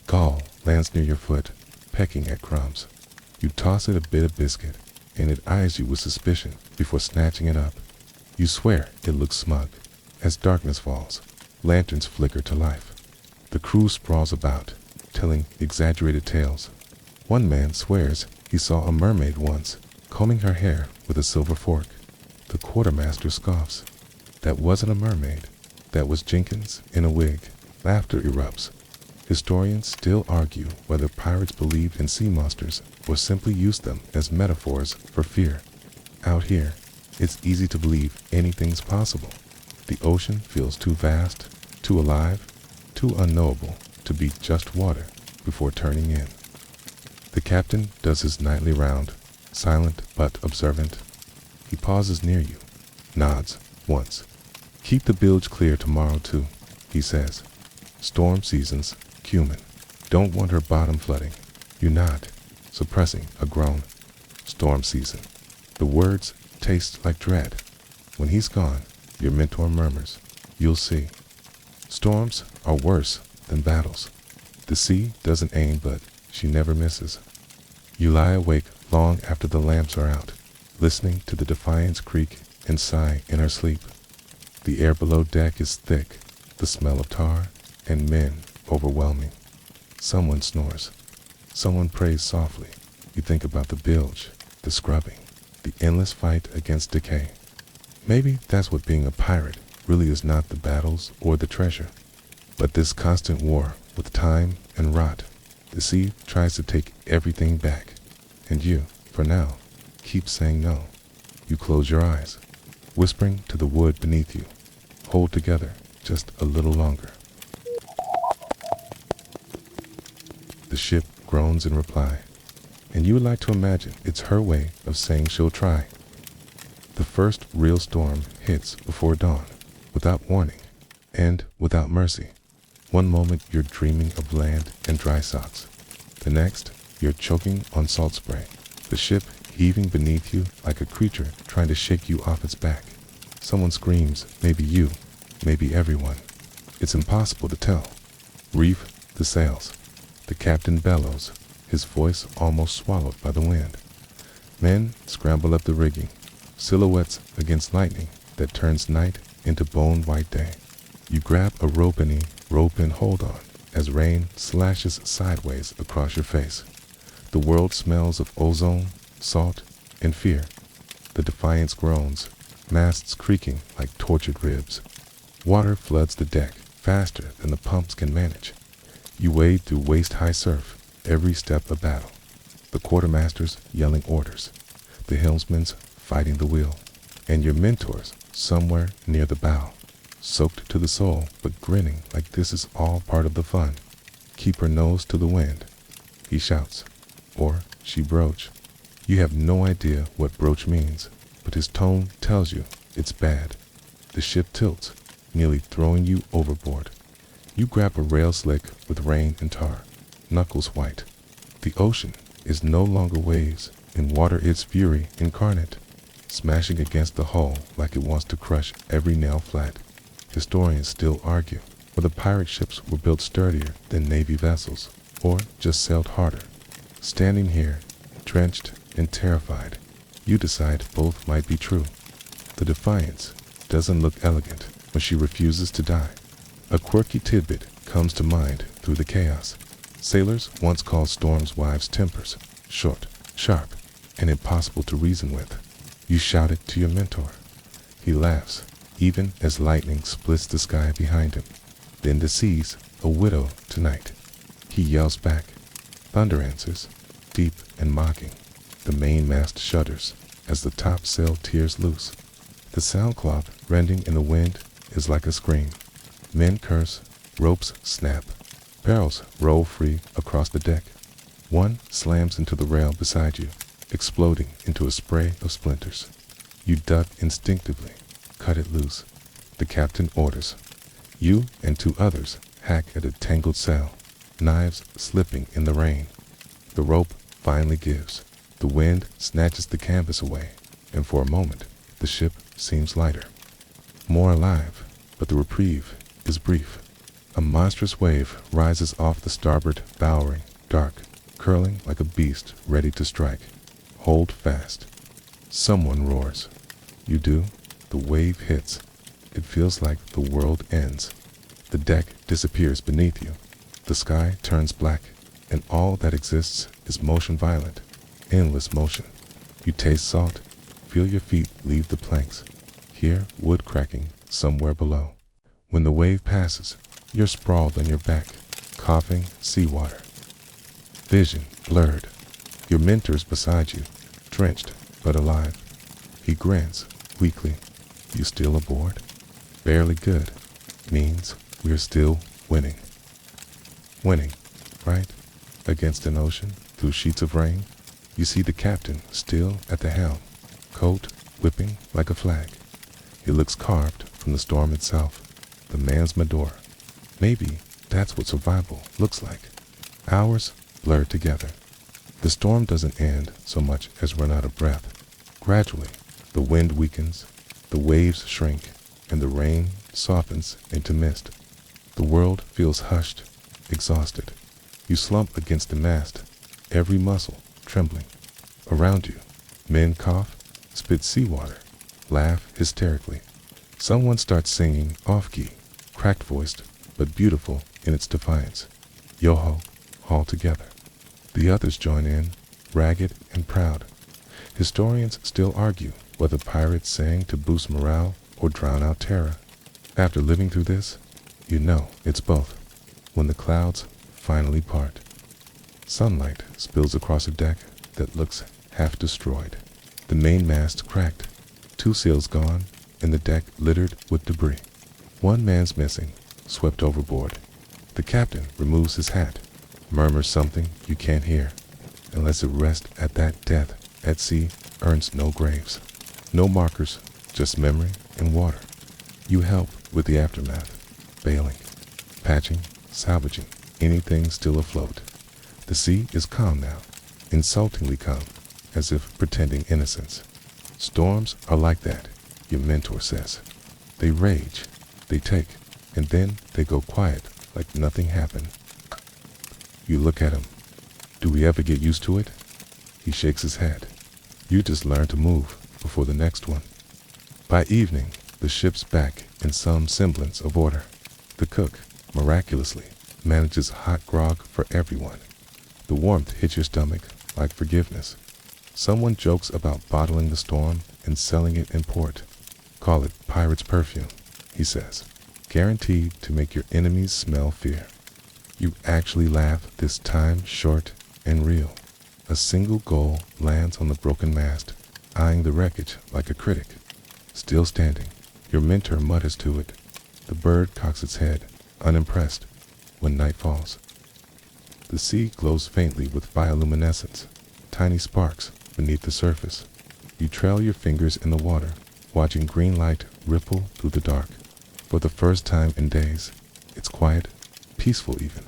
Gall lands near your foot, pecking at crumbs. You toss it a bit of biscuit, and it eyes you with suspicion before snatching it up. You swear it looks smug. As darkness falls, lanterns flicker to life. The crew sprawls about, telling exaggerated tales. One man swears he saw a mermaid once, combing her hair with a silver fork. The quartermaster scoffs. That wasn't a mermaid. That was Jenkins in a wig. Laughter erupts. Historians still argue whether pirates believed in sea monsters or simply used them as metaphors for fear. Out here, it's easy to believe anything's possible. The ocean feels too vast, too alive, too unknowable to be just water before turning in. The captain does his nightly round, silent but observant. He pauses near you, nods once. Keep the bilge clear tomorrow too, he says. Storm season's cumin. Don't want her bottom flooding. You nod, suppressing a groan. Storm season. The words taste like dread. When he's gone, your mentor murmurs, you'll see. Storms are worse than battles. The sea doesn't aim, but she never misses. You lie awake long after the lamps are out, listening to the Defiance creak and sigh in her sleep. The air below deck is thick, the smell of tar and men overwhelming. Someone snores. Someone prays softly. You think about the bilge, the scrubbing, the endless fight against decay. Maybe that's what being a pirate really is, not the battles or the treasure, but this constant war with time and rot. The sea tries to take everything back, and you, for now, keep saying no. You close your eyes, whispering to the wood beneath you, hold together just a little longer. The ship groans in reply, and you would like to imagine it's her way of saying she'll try. The first real storm hits before dawn, without warning, and without mercy. One moment you're dreaming of land and dry socks. The next, you're choking on salt spray, the ship heaving beneath you like a creature trying to shake you off its back. Someone screams, maybe you, maybe everyone. It's impossible to tell. Reef the sails. The captain bellows, his voice almost swallowed by the wind. Men scramble up the rigging, silhouettes against lightning that turns night into bone-white day. You grab a rope and hold on as rain slashes sideways across your face. The world smells of ozone, salt, and fear. The Defiance groans, masts creaking like tortured ribs. Water floods the deck faster than the pumps can manage. You wade through waist-high surf, every step a battle. The quartermasters yelling orders, the helmsman's fighting the wheel, and your mentors somewhere near the bow, soaked to the soul but grinning like this is all part of the fun. Keep her nose to the wind, he shouts, or she broach. You have no idea what broach means, but his tone tells you it's bad. The ship tilts, nearly throwing you overboard. You grab a rail slick with rain and tar, knuckles white. The ocean is no longer waves, in water it's fury incarnate, smashing against the hull like it wants to crush every nail flat. Historians still argue whether pirate ships were built sturdier than Navy vessels, or just sailed harder. Standing here, drenched and terrified, you decide both might be true. The Defiance doesn't look elegant when she refuses to die. A quirky tidbit comes to mind through the chaos. Sailors once called Storm's wives tempers, short, sharp, and impossible to reason with. You shout it to your mentor. He laughs, even as lightning splits the sky behind him. Then the sea's a widow tonight. He yells back. Thunder answers, deep and mocking. The mainmast shudders as the topsail tears loose. The sailcloth rending in the wind is like a scream. Men curse, ropes snap. Barrels roll free across the deck. One slams into the rail beside you, exploding into a spray of splinters. You duck instinctively, cut it loose. The captain orders. You and two others hack at a tangled sail, knives slipping in the rain. The rope finally gives. The wind snatches the canvas away, and for a moment, the ship seems lighter, more alive, but the reprieve is brief. A monstrous wave rises off the starboard bowering, dark, curling like a beast ready to strike. Hold fast. Someone roars. You do. The wave hits. It feels like the world ends. The deck disappears beneath you. The sky turns black, and all that exists is motion violent, endless motion. You taste salt, feel your feet leave the planks, hear wood cracking somewhere below. When the wave passes, you're sprawled on your back, coughing seawater. Vision blurred. Your mentor's beside you, drenched but alive. He grins weakly. You still aboard? Barely good. Means we're still winning. Winning, right? Against an ocean, through sheets of rain. You see the captain still at the helm, coat whipping like a flag. He looks carved from the storm itself. The man's Medora. Maybe that's what survival looks like. Hours blur together. The storm doesn't end so much as run out of breath. Gradually, the wind weakens, the waves shrink, and the rain softens into mist. The world feels hushed, exhausted. You slump against the mast, every muscle trembling. Around you, men cough, spit seawater, laugh hysterically. Someone starts singing off-key, cracked-voiced, but beautiful in its defiance. Yo-ho, all together. The others join in, ragged and proud. Historians still argue whether pirates sang to boost morale or drown out terror. After living through this, you know it's both. When the clouds finally part, sunlight spills across a deck that looks half destroyed. The mainmast cracked, two sails gone, and the deck littered with debris. One man's missing, swept overboard. The captain removes his hat, murmurs something you can't hear, unless it rests at that death at sea earns no graves. No markers, just memory and water. You help with the aftermath, bailing, patching, salvaging, anything still afloat. The sea is calm now, insultingly calm, as if pretending innocence. Storms are like that, your mentor says. They rage, they take, and then they go quiet like nothing happened. You look at him. Do we ever get used to it? He shakes his head. You just learn to move before the next one. By evening, the ship's back in some semblance of order. The cook, miraculously, manages hot grog for everyone. The warmth hits your stomach like forgiveness. Someone jokes about bottling the storm and selling it in port. Call it pirate's perfume, he says, guaranteed to make your enemies smell fear. You actually laugh, this time short and real. A single gull lands on the broken mast, eyeing the wreckage like a critic. Still standing, your mentor mutters to it. The bird cocks its head, unimpressed, when night falls. The sea glows faintly with bioluminescence, tiny sparks beneath the surface. You trail your fingers in the water, watching green light ripple through the dark. For the first time in days, it's quiet, peaceful even.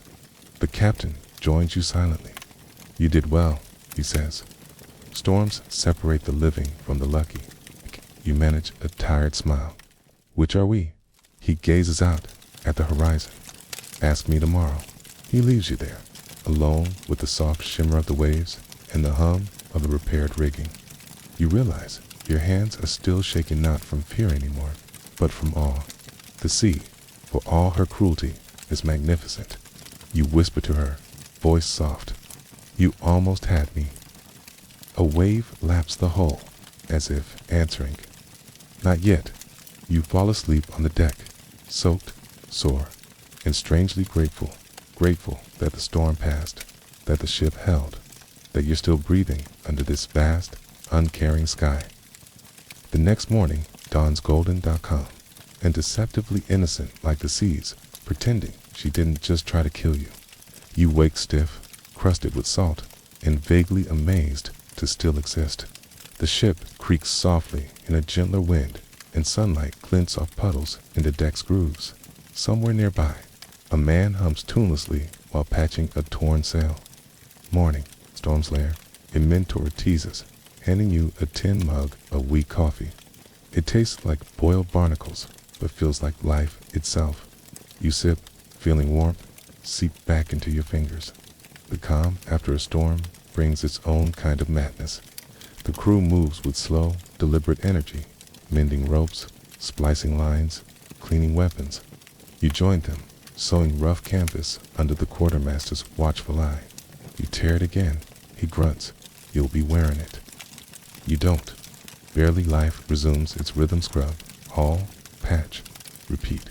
The captain joins you silently. You did well, he says. Storms separate the living from the lucky. You manage a tired smile. Which are we? He gazes out at the horizon. Ask me tomorrow. He leaves you there, alone with the soft shimmer of the waves and the hum of the repaired rigging. You realize your hands are still shaking not from fear anymore, but from awe. The sea, for all her cruelty, is magnificent. You whisper to her, voice soft. You almost had me. A wave laps the hull, as if answering. Not yet. You fall asleep on the deck, soaked, sore, and strangely grateful. Grateful that the storm passed, that the ship held, that you're still breathing under this vast, uncaring sky. The next morning dawns golden.com, and deceptively innocent like the seas, pretending she didn't just try to kill you. You wake stiff, crusted with salt, and vaguely amazed to still exist. The ship creaks softly in a gentler wind, and sunlight glints off puddles in the deck's grooves. Somewhere nearby, a man hums tunelessly while patching a torn sail. Morning, Storm Slayer, a mentor teases, handing you a tin mug of weak coffee. It tastes like boiled barnacles, but feels like life itself. You sip, feeling warmth, seep back into your fingers. The calm after a storm brings its own kind of madness. The crew moves with slow, deliberate energy, mending ropes, splicing lines, cleaning weapons. You join them, sewing rough canvas under the quartermaster's watchful eye. You tear it again. He grunts. You'll be wearing it. You don't. Barely life resumes its rhythm scrub. Haul, patch, repeat.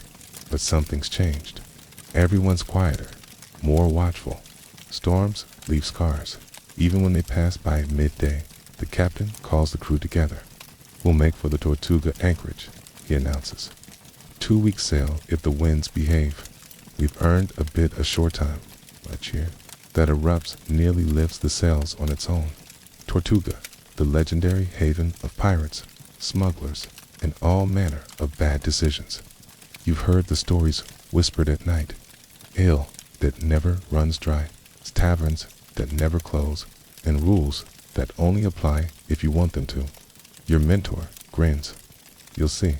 But something's changed. Everyone's quieter, more watchful. Storms leave scars. Even when they pass by midday, the captain calls the crew together. We'll make for the Tortuga anchorage, he announces. 2-week sail if the winds behave. We've earned a bit of shore time, I cheer. That erupts nearly lifts the sails on its own. Tortuga, the legendary haven of pirates, smugglers, and all manner of bad decisions. You've heard the stories whispered at night. Ale that never runs dry, taverns that never close, and rules that only apply if you want them to. Your mentor grins. You'll see.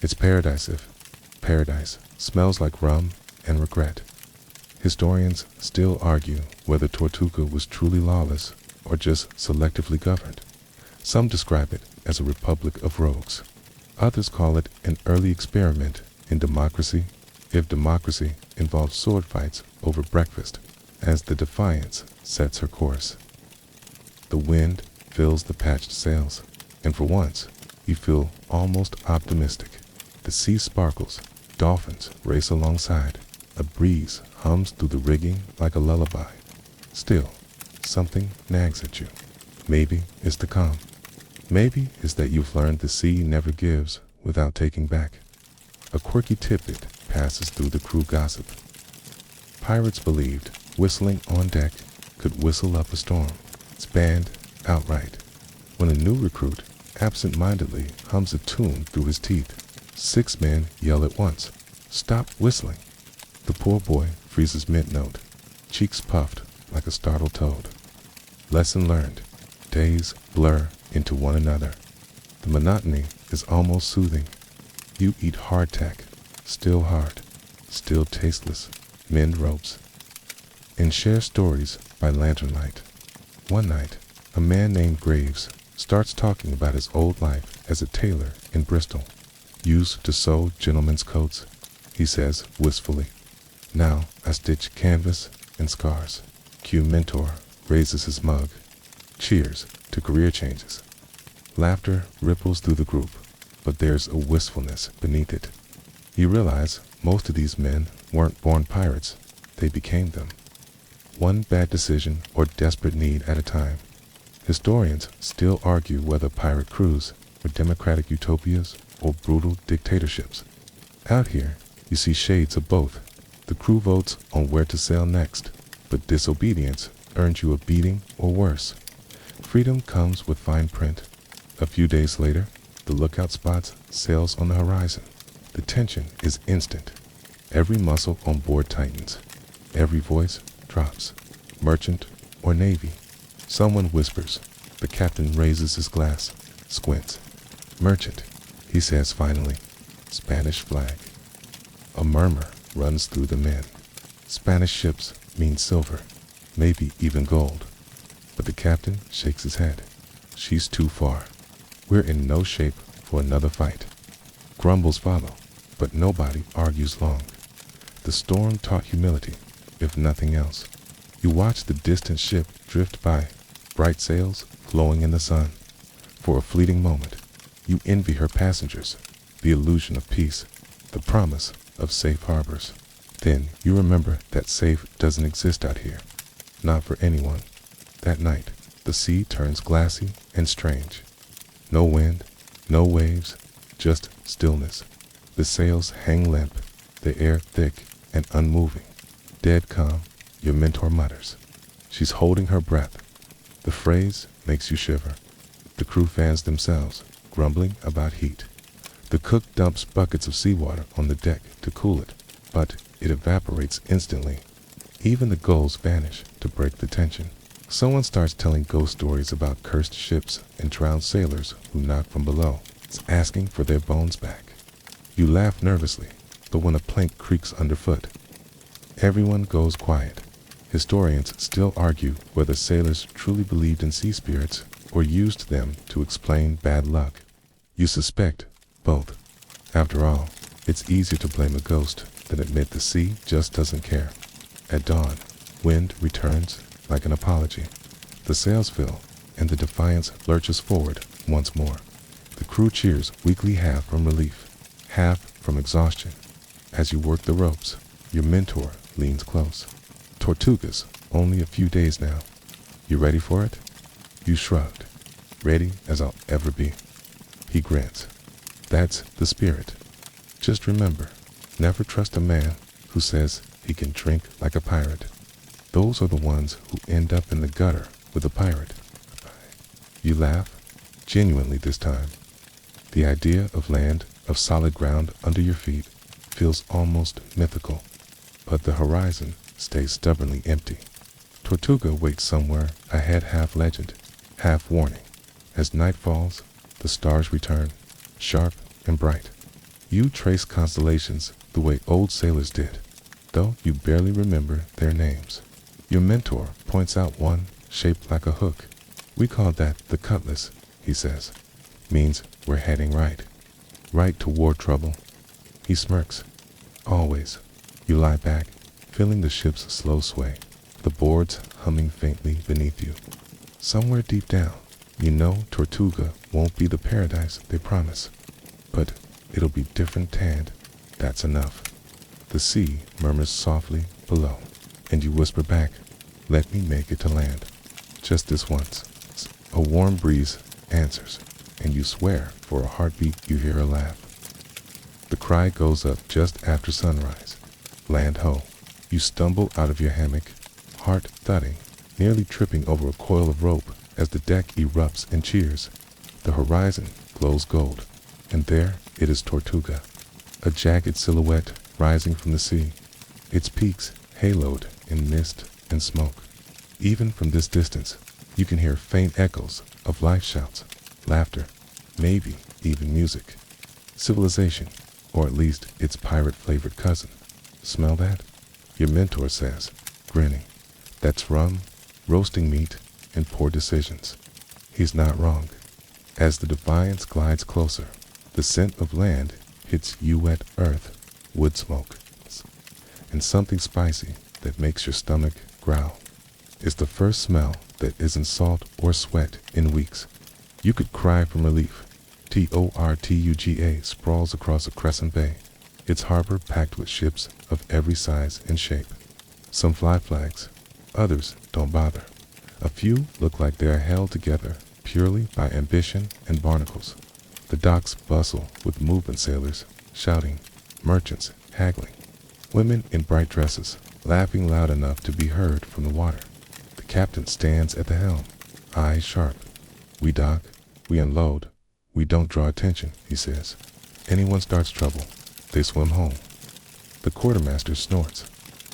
It's paradise if paradise smells like rum and regret. Historians still argue whether Tortuga was truly lawless or just selectively governed. Some describe it as a republic of rogues. Others call it an early experiment in democracy, if democracy involves sword fights over breakfast, as the Defiance sets her course. The wind fills the patched sails, and for once, you feel almost optimistic. The sea sparkles, dolphins race alongside, a breeze hums through the rigging like a lullaby. Still, something nags at you. Maybe it's the calm. Maybe it's that you've learned the sea never gives without taking back. A quirky tidbit passes through the crew gossip. Pirates believed whistling on deck could whistle up a storm. It's banned outright. When a new recruit absent-mindedly hums a tune through his teeth, 6 men yell at once, "Stop whistling!" The poor boy freezes mid-note, cheeks puffed like a startled toad. Lesson learned. Days blur into one another. The monotony is almost soothing. You eat hardtack, still hard, still tasteless, mend ropes, and share stories by lantern light. One night, a man named Graves starts talking about his old life as a tailor in Bristol. Used to sew gentlemen's coats, he says wistfully. Now I stitch canvas and scars. Q mentor raises his mug. cheers to career changes. Laughter ripples through the group, but there's a wistfulness beneath it. You realize most of these men weren't born pirates, they became them. One bad decision or desperate need at a time. Historians still argue whether pirate crews were democratic utopias or brutal dictatorships. Out here, you see shades of both. The crew votes on where to sail next, but disobedience earns you a beating or worse. Freedom comes with fine print. A few days later, the lookout spots sails on the horizon. The tension is instant. Every muscle on board tightens. Every voice drops. Merchant or navy. Someone whispers. The captain raises his glass, squints. Merchant, he says finally. Spanish flag. A murmur runs through the men. Spanish ships mean silver, maybe even gold. But the captain shakes his head. She's too far. We're in no shape for another fight. Grumbles follow, but nobody argues long. The storm taught humility, if nothing else. You watch the distant ship drift by, bright sails glowing in the sun. For a fleeting moment, you envy her passengers, the illusion of peace, the promise of safe harbors. Then you remember that safe doesn't exist out here. Not for anyone. That night, the sea turns glassy and strange. No wind, no waves, just stillness. The sails hang limp, the air thick and unmoving. Dead calm, your mentor mutters. She's holding her breath. The phrase makes you shiver. The crew fans themselves, grumbling about heat. The cook dumps buckets of seawater on the deck to cool it, but it evaporates instantly. Even the gulls vanish to break the tension. Someone starts telling ghost stories about cursed ships and drowned sailors who knock from below. It's asking for their bones back. You laugh nervously, but when a plank creaks underfoot, everyone goes quiet. Historians still argue whether sailors truly believed in sea spirits or used them to explain bad luck. You suspect both. After all, it's easier to blame a ghost than admit the sea just doesn't care. At dawn, wind returns like an apology. The sails fill, and the Defiance lurches forward once more. The crew cheers weakly, half from relief, half from exhaustion. As you work the ropes, your mentor leans close. Tortugas, only a few days now. You ready for it? You shrugged. Ready as I'll ever be. He grins. That's the spirit. Just remember, never trust a man who says he can drink like a pirate. Those are the ones who end up in the gutter with a pirate. You laugh, genuinely this time. The idea of land, of solid ground under your feet, feels almost mythical. But the horizon stays stubbornly empty. Tortuga waits somewhere ahead, half legend, half warning. As night falls, the stars return, sharp and bright. You trace constellations the way old sailors did, though you barely remember their names. Your mentor points out one shaped like a hook. We call that the cutlass, he says. Means we're heading right. Right toward trouble. He smirks. Always. You lie back, feeling the ship's slow sway, the boards humming faintly beneath you. Somewhere deep down, you know Tortuga won't be the paradise they promise, but it'll be different tanned. That's enough. The sea murmurs softly below, and you whisper back, let me make it to land. Just this once. A warm breeze answers, and you swear for a heartbeat you hear her laugh. The cry goes up just after sunrise. Land ho. You stumble out of your hammock, heart thudding, nearly tripping over a coil of rope as the deck erupts and cheers. The horizon glows gold, and there it is Tortuga, a jagged silhouette rising from the sea, its peaks haloed in mist and smoke. Even from this distance, you can hear faint echoes of life shouts, laughter, maybe even music. Civilization, or at least its pirate-flavored cousin. Smell that? Your mentor says, grinning. That's rum, roasting meat, and poor decisions. He's not wrong. As the Defiance glides closer, the scent of land hits you wet earth, wood smoke, and something spicy that makes your stomach growl. It's the first smell that isn't salt or sweat in weeks. You could cry from relief. Tortuga sprawls across a crescent bay, its harbor packed with ships of every size and shape. Some fly flags, others don't bother. A few look like they are held together purely by ambition and barnacles. The docks bustle with movement sailors, shouting, merchants haggling, women in bright dresses, laughing loud enough to be heard from the water. The captain stands at the helm, eyes sharp. We dock, we unload, we don't draw attention, he says. Anyone starts trouble, they swim home. The quartermaster snorts.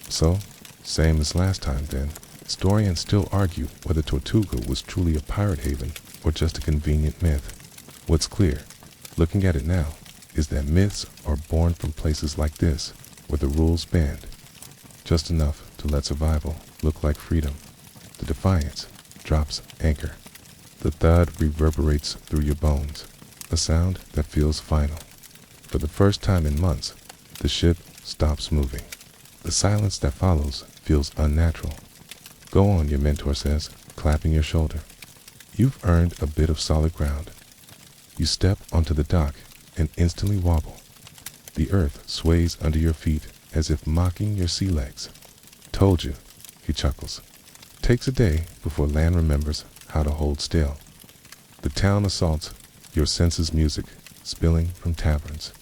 So, same as last time then, historians still argue whether Tortuga was truly a pirate haven or just a convenient myth. What's clear, looking at it now, is that myths are born from places like this, where the rules bend, just enough to let survival look like freedom. The Defiance drops anchor. The thud reverberates through your bones, a sound that feels final. For the first time in months, the ship stops moving. The silence that follows feels unnatural. Go on, your mentor says, clapping your shoulder. You've earned a bit of solid ground. You step onto the dock and instantly wobble. The earth sways under your feet as if mocking your sea legs. Told you, he chuckles. Takes a day before land remembers how to hold still. The town assaults your senses, music spilling from taverns.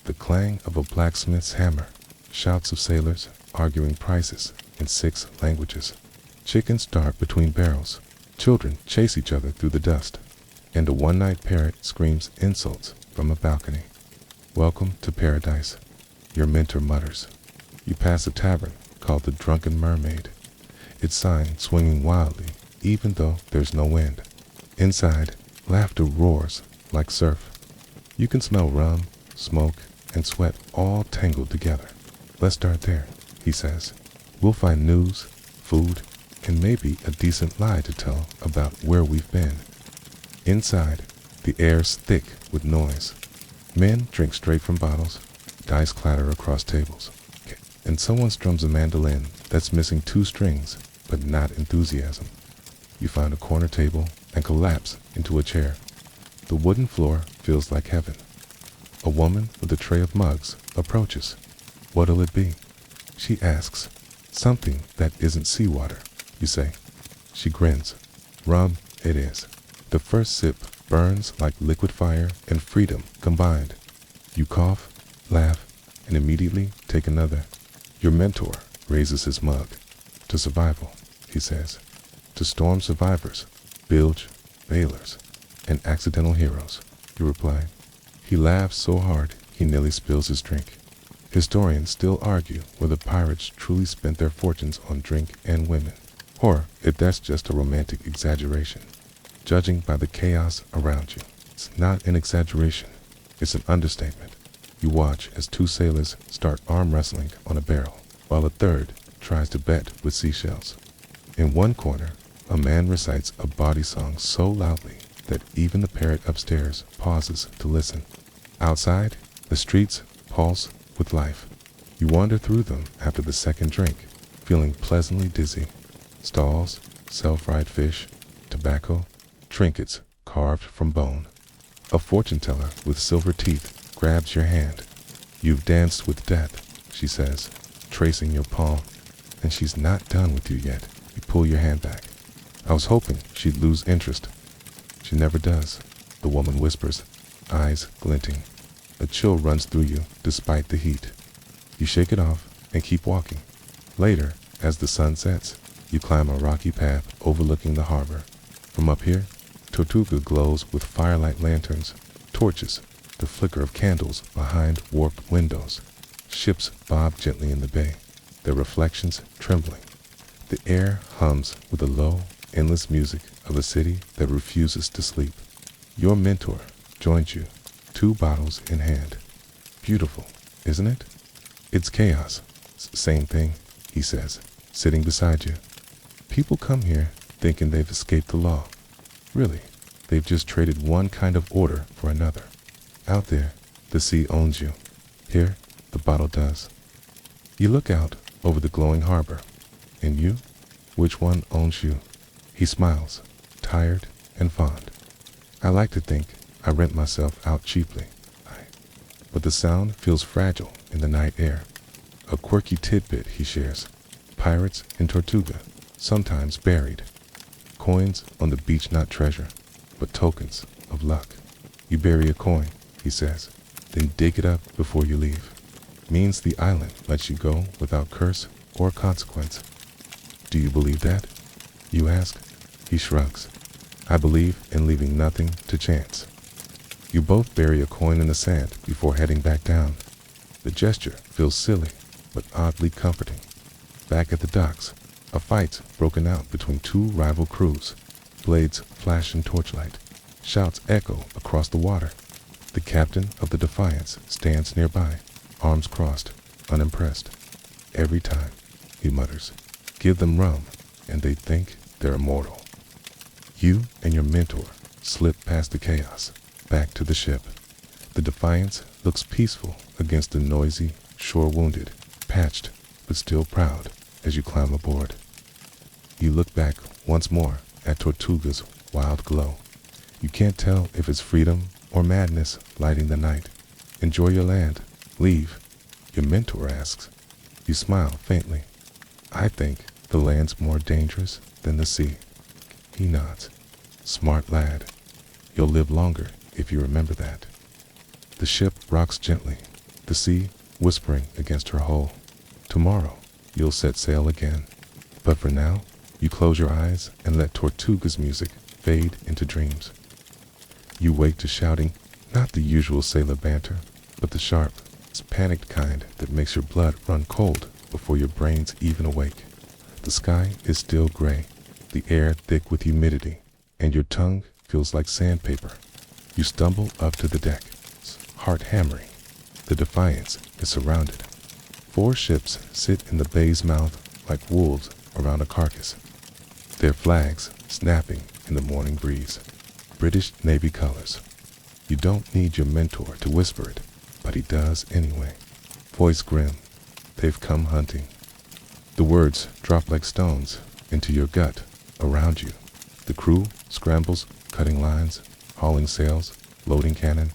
The clang of a blacksmith's hammer, shouts of sailors arguing prices in 6 languages. Chickens dart between barrels. Children chase each other through the dust. And a one-night parrot screams insults from a balcony. Welcome to paradise, your mentor mutters. You pass a tavern called the Drunken Mermaid, its sign swinging wildly even though there's no wind. Inside, laughter roars like surf. You can smell rum, smoke, and sweat all tangled together. Let's start there, he says. We'll find news, food, and maybe a decent lie to tell about where we've been. Inside, the air's thick with noise. Men drink straight from bottles, dice clatter across tables, and someone strums a mandolin that's missing 2 strings, but not enthusiasm. You find a corner table and collapse into a chair. The wooden floor feels like heaven. A woman with a tray of mugs approaches. What'll it be? She asks. Something that isn't seawater, you say. She grins. Rum it is. The first sip burns like liquid fire and freedom combined. You cough, laugh, and immediately take another. Your mentor raises his mug. To survival, he says. To storm survivors, bilge, bailers, and accidental heroes, you reply. He laughs so hard he nearly spills his drink. Historians still argue whether pirates truly spent their fortunes on drink and women, or if that's just a romantic exaggeration. Judging by the chaos around you, it's not an exaggeration, it's an understatement. You watch as 2 sailors start arm wrestling on a barrel, while a third tries to bet with seashells. In one corner, a man recites a bawdy song so loudly that even the parrot upstairs pauses to listen. Outside, the streets pulse with life. You wander through them after the second drink, feeling pleasantly dizzy. Stalls, sell-fried fish, tobacco, trinkets carved from bone. A fortune teller with silver teeth grabs your hand. You've danced with death, she says, tracing your palm. And she's not done with you yet. You pull your hand back. I was hoping she'd lose interest. She never does, the woman whispers, eyes glinting. A chill runs through you despite the heat. You shake it off and keep walking. Later, as the sun sets, you climb a rocky path overlooking the harbor. From up here, Tortuga glows with firelight lanterns, torches, the flicker of candles behind warped windows. Ships bob gently in the bay, their reflections trembling. The air hums with the low, endless music of a city that refuses to sleep. Your mentor joins you, 2 bottles in hand. Beautiful, isn't it? It's chaos. Same thing, he says, sitting beside you. People come here thinking they've escaped the law. Really, they've just traded one kind of order for another. Out there, the sea owns you. Here, the bottle does. You look out over the glowing harbor, and you Which one owns you? He smiles, tired and fond. I like to think I rent myself out cheaply. But the sound feels fragile in the night air. A quirky tidbit he shares. Pirates in Tortuga, sometimes buried. Coins on the beach, not treasure, but tokens of luck. You bury a coin, he says, then dig it up before you leave. Means the island lets you go without curse or consequence. Do you believe that? You ask. He shrugs. I believe in leaving nothing to chance. You both bury a coin in the sand before heading back down. The gesture feels silly, but oddly comforting. Back at the docks, a fight's broken out between two rival crews. Blades flash in torchlight. Shouts echo across the water. The captain of the Defiance stands nearby, arms crossed, unimpressed. Every time, he mutters, give them rum, and they think they're immortal. You and your mentor slip past the chaos, back to the ship. The Defiance looks peaceful against the noisy, shore-wounded, patched, but still proud as you climb aboard. You look back once more at Tortuga's wild glow. You can't tell if it's freedom or madness lighting the night. Enjoy your land. Leave. Your mentor asks. You smile faintly. I think the land's more dangerous than the sea. He nods. Smart lad. You'll live longer if you remember that. The ship rocks gently, the sea whispering against her hull. Tomorrow, you'll set sail again. But for now, you close your eyes and let Tortuga's music fade into dreams. You wake to shouting, not the usual sailor banter, but the sharp, panicked kind that makes your blood run cold before your brain's even awake. The sky is still gray, the air thick with humidity, and your tongue feels like sandpaper. You stumble up to the deck, heart hammering. The Defiance is surrounded. 4 ships sit in the bay's mouth like wolves around a carcass, their flags snapping in the morning breeze. British Navy colors. You don't need your mentor to whisper it, but he does anyway. Voice grim. They've come hunting. The words drop like stones into your gut, around you. The crew scrambles, cutting lines, hauling sails, loading cannon.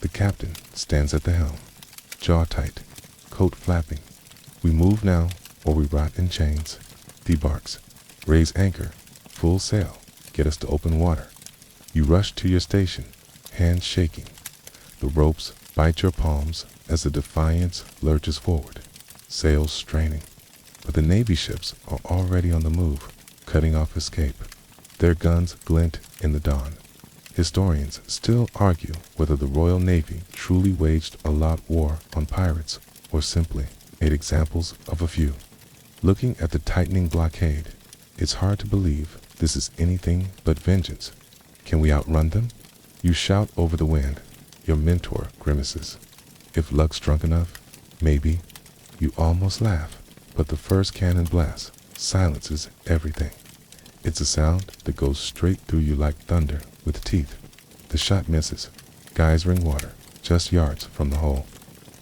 The captain stands at the helm, jaw tight, coat flapping. We move now, or we rot in chains. Debarks. Raise anchor. Full sail. Get us to open water. You rush to your station, hands shaking. The ropes bite your palms as the Defiance lurches forward, sails straining. But the Navy ships are already on the move, cutting off escape. Their guns glint in the dawn. Historians still argue whether the Royal Navy truly waged a lot war on pirates or simply made examples of a few. Looking at the tightening blockade, it's hard to believe this is anything but vengeance. Can we outrun them? You shout over the wind. Your mentor grimaces. If luck's drunk enough, maybe. You almost laugh, but the first cannon blast silences everything. It's a sound that goes straight through you like thunder with teeth. The shot misses, geysering water, just yards from the hole.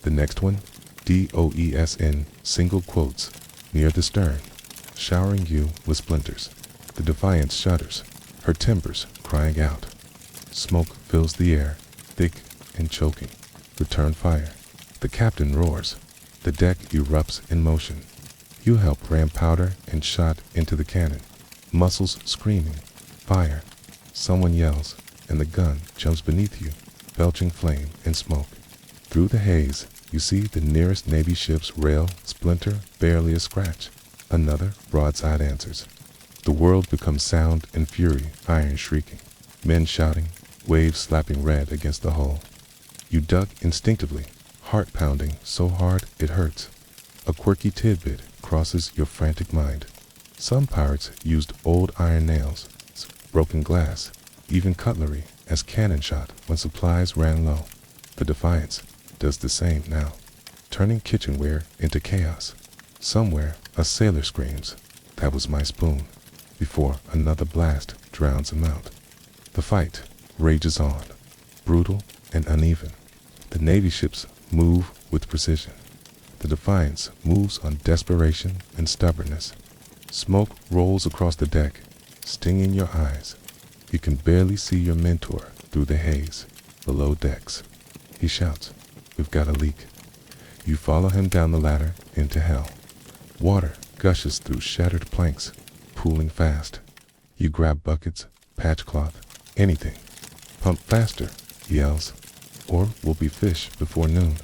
The next one, DOESN, single quotes, near the stern, showering you with splinters. The Defiance shudders, her timbers crying out. Smoke fills the air, thick and choking. Return fire. The captain roars. The deck erupts in motion. You help ram powder and shot into the cannon. Muscles screaming. Fire. Someone yells, and the gun jumps beneath you, belching flame and smoke. Through the haze, you see the nearest Navy ship's rail splinter barely a scratch. Another broadside answers. The world becomes sound and fury, iron shrieking. Men shouting, waves slapping red against the hull. You duck instinctively, heart pounding so hard it hurts. A quirky tidbit crosses your frantic mind. Some pirates used old iron nails, broken glass, even cutlery as cannon shot when supplies ran low. The Defiance does the same now, turning kitchenware into chaos. Somewhere a sailor screams, "That was my spoon," before another blast drowns him out. The fight rages on, brutal and uneven. The Navy ships move with precision. The Defiance moves on desperation and stubbornness. Smoke rolls across the deck, stinging your eyes. You can barely see your mentor through the haze. Below decks, he shouts, "We've got a leak." You follow him down the ladder into hell. Water gushes through shattered planks, pooling fast. You grab buckets, patchcloth, anything. "Pump faster," he yells, "or we'll be fish before noon."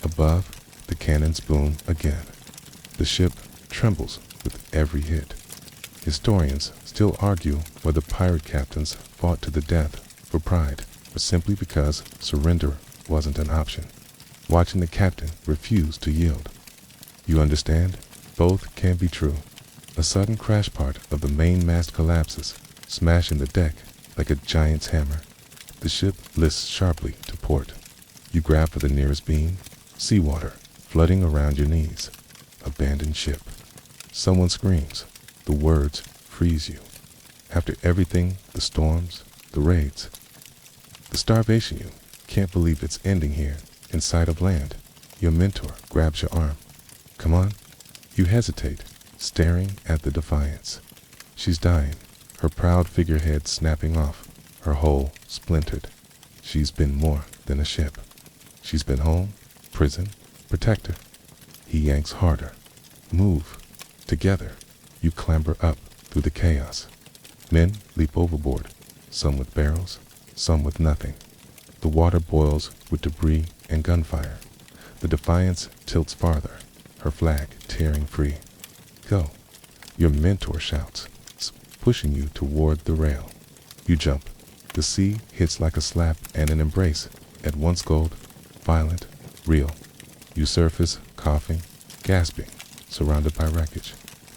Above, the cannons boom again. The ship trembles with every hit. Historians still argue whether pirate captains fought to the death for pride or simply because surrender wasn't an option. Watching the captain refuse to yield. You understand? Both can be true. A sudden crash part of the main mast collapses, smashing the deck like a giant's hammer. The ship lists sharply to port. You grab for the nearest beam, seawater flooding around your knees. Abandoned ship. Someone screams. The words freeze you. After everything, the storms, the raids, the starvation, you can't believe it's ending here, in sight of land. Your mentor grabs your arm. "Come on." You hesitate, staring at the Defiance. She's dying, her proud figurehead snapping off, her hull splintered. She's been more than a ship. She's been home, prison, protector. He yanks harder. "Move." Together, you clamber up through the chaos. Men leap overboard, some with barrels, some with nothing. The water boils with debris and gunfire. The Defiance tilts farther, her flag tearing free. "Go." Your mentor shouts, pushing you toward the rail. You jump. The sea hits like a slap and an embrace, at once cold, violent, real. You surface, coughing, gasping, surrounded by wreckage.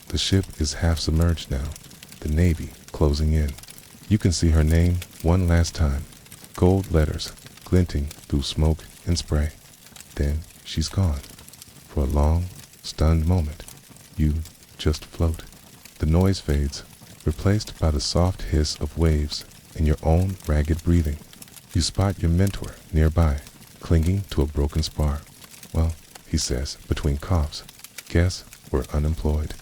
The ship is half submerged now, the Navy closing in. You can see her name one last time, gold letters glinting through smoke and spray. Then she's gone. For a long, stunned moment, you just float. The noise fades, replaced by the soft hiss of waves and your own ragged breathing. You spot your mentor nearby, clinging to a broken spar. "Well," he says between coughs, "guess we're unemployed."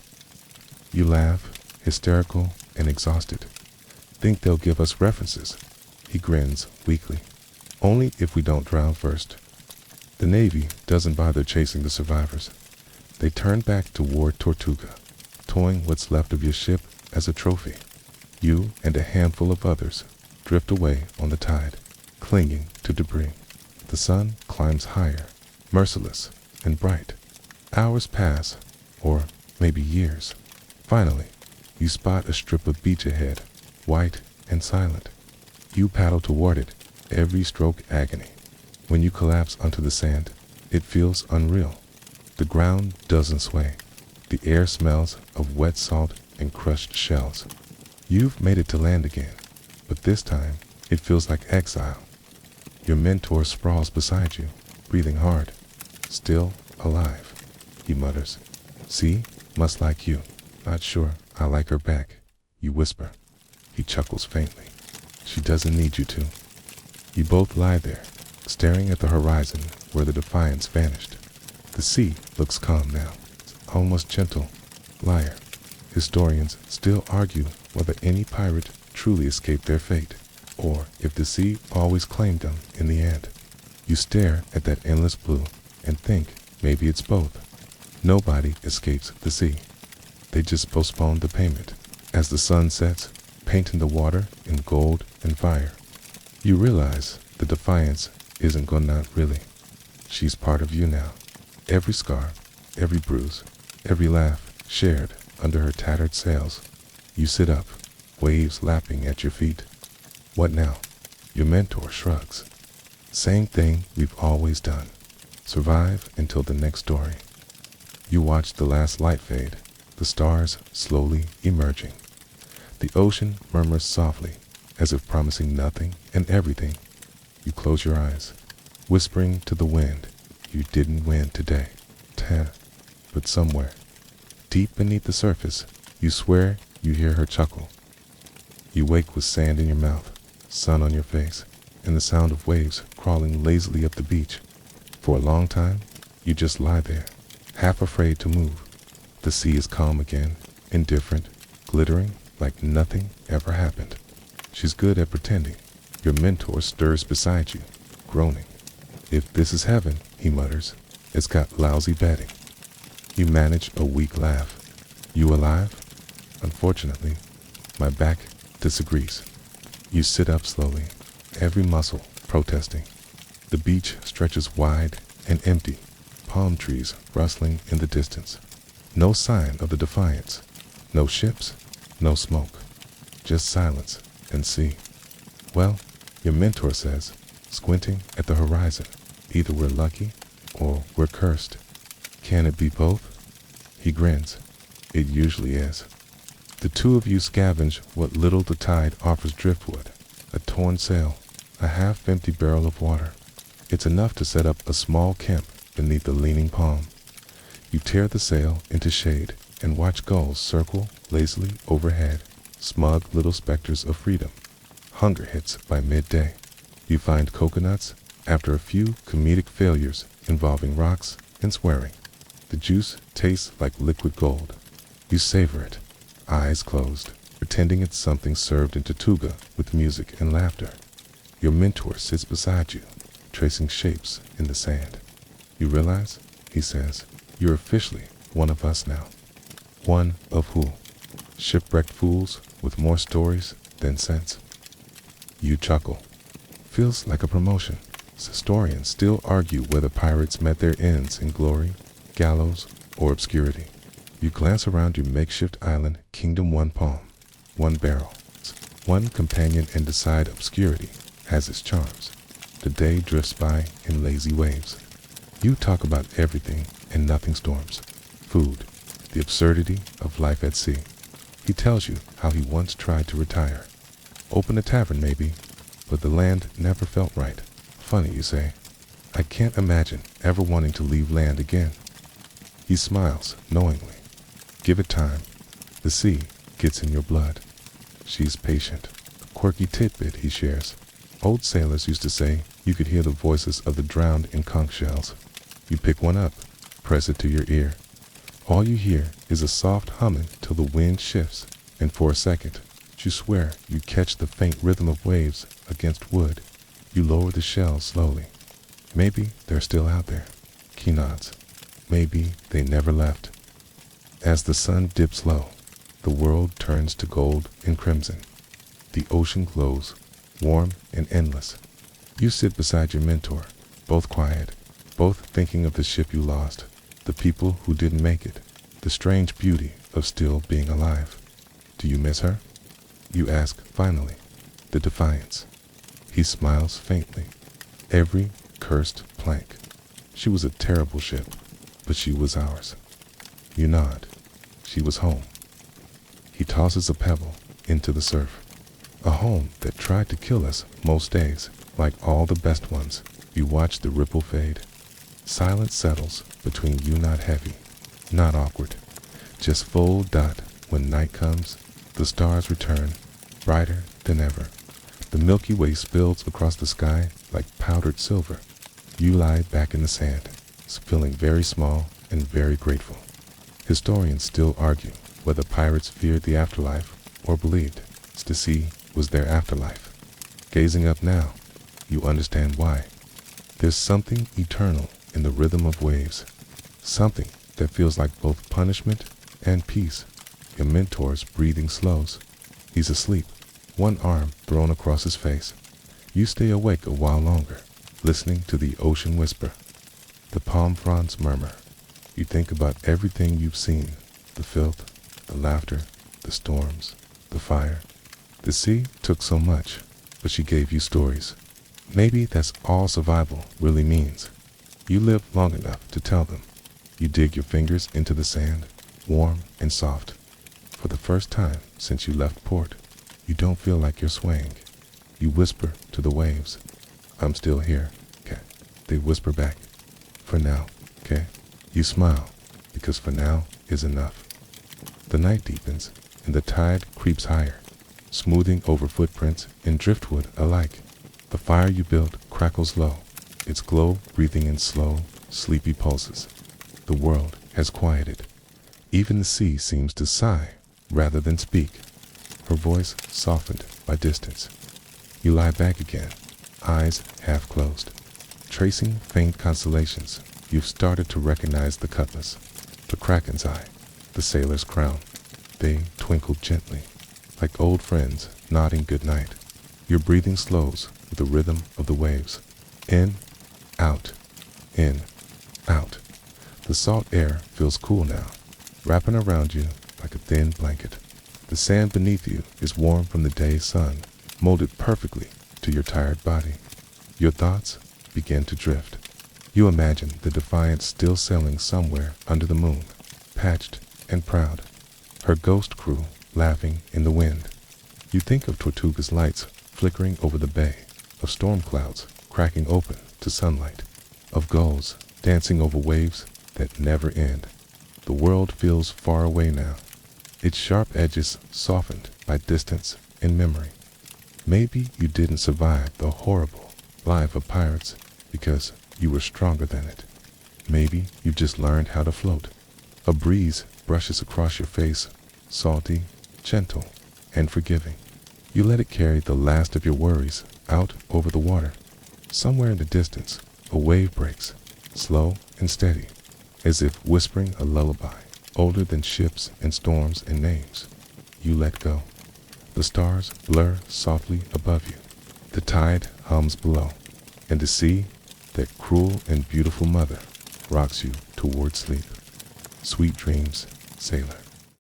You laugh, hysterical and exhausted. "Think they'll give us references?" He grins weakly. "Only if we don't drown first." The Navy doesn't bother chasing the survivors. They turn back toward Tortuga, towing what's left of your ship as a trophy. You and a handful of others drift away on the tide, clinging to debris. The sun climbs higher, merciless and bright. Hours pass, or maybe years. Finally, you spot a strip of beach ahead, white and silent. You paddle toward it, every stroke agony. When you collapse onto the sand, it feels unreal. The ground doesn't sway. The air smells of wet salt and crushed shells. You've made it to land again, but this time it feels like exile. Your mentor sprawls beside you, breathing hard. "Still alive," he mutters. "See, must like you. Not sure I like her back," you whisper. He chuckles faintly. "She doesn't need you to." You both lie there, staring at the horizon where the Defiance vanished. The sea looks calm now, almost gentle. Liar. Historians still argue whether any pirate truly escaped their fate, or if the sea always claimed them in the end. You stare at that endless blue and think maybe it's both. Nobody escapes the sea. They just postpone the payment. As the sun sets, painting the water in gold and fire, you realize the Defiance isn't gone out really. She's part of you now. Every scar, every bruise, every laugh shared under her tattered sails. You sit up, waves lapping at your feet. "What now?" Your mentor shrugs. "Same thing we've always done. Survive until the next story." You watch the last light fade, the stars slowly emerging. The ocean murmurs softly, as if promising nothing and everything. You close your eyes, whispering to the wind, "You didn't win today." But somewhere, deep beneath the surface, you swear you hear her chuckle. You wake with sand in your mouth, sun on your face, and the sound of waves crawling lazily up the beach. For a long time, you just lie there, half afraid to move. The sea is calm again, indifferent, glittering like nothing ever happened. She's good at pretending. Your mentor stirs beside you, groaning. If this is heaven, he mutters, it's got lousy bedding. You manage a weak laugh. You alive? Unfortunately, my back disagrees. You sit up slowly, every muscle protesting. The beach stretches wide and empty, palm trees rustling in the distance. No sign of the Defiance. No ships, no smoke. Just silence and sea. Well, your mentor says, squinting at the horizon, either we're lucky or we're cursed. Can it be both? He grins. It usually is. The two of you scavenge what little the tide offers driftwood, a torn sail, a half-empty barrel of water. It's enough to set up a small camp beneath the leaning palm. You tear the sail into shade and watch gulls circle lazily overhead, smug little specters of freedom. Hunger hits by midday. You find coconuts after a few comedic failures involving rocks and swearing. The juice tastes like liquid gold. You savor it, eyes closed, pretending it's something served in Tortuga with music and laughter. Your mentor sits beside you, tracing shapes in the sand. You realize, he says, you're officially one of us now. One of who? Shipwrecked fools with more stories than sense. You chuckle. Feels like a promotion. Historians still argue whether pirates met their ends in glory, gallows, or obscurity. You glance around your makeshift island, kingdom one palm, one barrel, one companion, and decide obscurity has its charms. The day drifts by in lazy waves. You talk about everything and nothing storms. Food, the absurdity of life at sea. He tells you how he once tried to retire. Open a tavern maybe, but the land never felt right. Funny, you say. I can't imagine ever wanting to leave land again. He smiles knowingly. Give it time. The sea gets in your blood. She's patient. A quirky tidbit he shares. Old sailors used to say you could hear the voices of the drowned in conch shells. You pick one up, press it to your ear. All you hear is a soft humming till the wind shifts, and for a second, you swear you catch the faint rhythm of waves against wood. You lower the shell slowly. Maybe they're still out there. He nods. Maybe they never left. As the sun dips low, the world turns to gold and crimson. The ocean glows, warm and endless. You sit beside your mentor, both quiet, both thinking of the ship you lost, the people who didn't make it, the strange beauty of still being alive. Do you miss her? You ask finally. The Defiance. He smiles faintly. Every cursed plank. She was a terrible ship, but she was ours. You nod. She was home. He tosses a pebble into the surf. A home that tried to kill us most days, like all the best ones. You watch the ripple fade. Silence settles between you, not heavy, not awkward. Just full dot when night comes. The stars return, brighter than ever. The Milky Way spills across the sky like powdered silver. You lie back in the sand, feeling very small and very grateful. Historians still argue whether pirates feared the afterlife or believed the sea was their afterlife. Gazing up now, you understand why. There's something eternal in the rhythm of waves, something that feels like both punishment and peace. Your mentor's breathing slows. He's asleep, one arm thrown across his face. You stay awake a while longer, listening to the ocean whisper, the palm fronds murmur. You think about everything you've seen, the filth, the laughter, the storms, the fire. The sea took so much, but she gave you stories. Maybe that's all survival really means. You live long enough to tell them. You dig your fingers into the sand, warm and soft. For the first time since you left port, you don't feel like you're swaying. You whisper to the waves, I'm still here, okay? They whisper back, for now, okay? You smile, because for now is enough. The night deepens, and the tide creeps higher, smoothing over footprints and driftwood alike. The fire you built crackles low, its glow breathing in slow, sleepy pulses. The world has quieted. Even the sea seems to sigh rather than speak, her voice softened by distance. You lie back again, eyes half closed. Tracing faint constellations, you've started to recognize the cutlass, the kraken's eye, the sailor's crown. They twinkle gently, like old friends nodding goodnight. Your breathing slows with the rhythm of the waves. In, out, in, out. The salt air feels cool now, wrapping around you like a thin blanket. The sand beneath you is warm from the day's sun, molded perfectly to your tired body. Your thoughts begin to drift. You imagine the Defiant still sailing somewhere under the moon, patched and proud, her ghost crew laughing in the wind. You think of Tortuga's lights flickering over the bay, of storm clouds cracking open to sunlight, of gulls dancing over waves that never end. The world feels far away now, its sharp edges softened by distance and memory. Maybe you didn't survive the horrible life of pirates because you were stronger than it. Maybe you've just learned how to float. A breeze brushes across your face, salty, gentle, and forgiving. You let it carry the last of your worries out over the water. Somewhere in the distance, a wave breaks, slow and steady, as if whispering a lullaby older than ships and storms and names. You let go. The stars blur softly above you. The tide hums below, and the sea, that cruel and beautiful mother, rocks you toward sleep. Sweet dreams, sailor.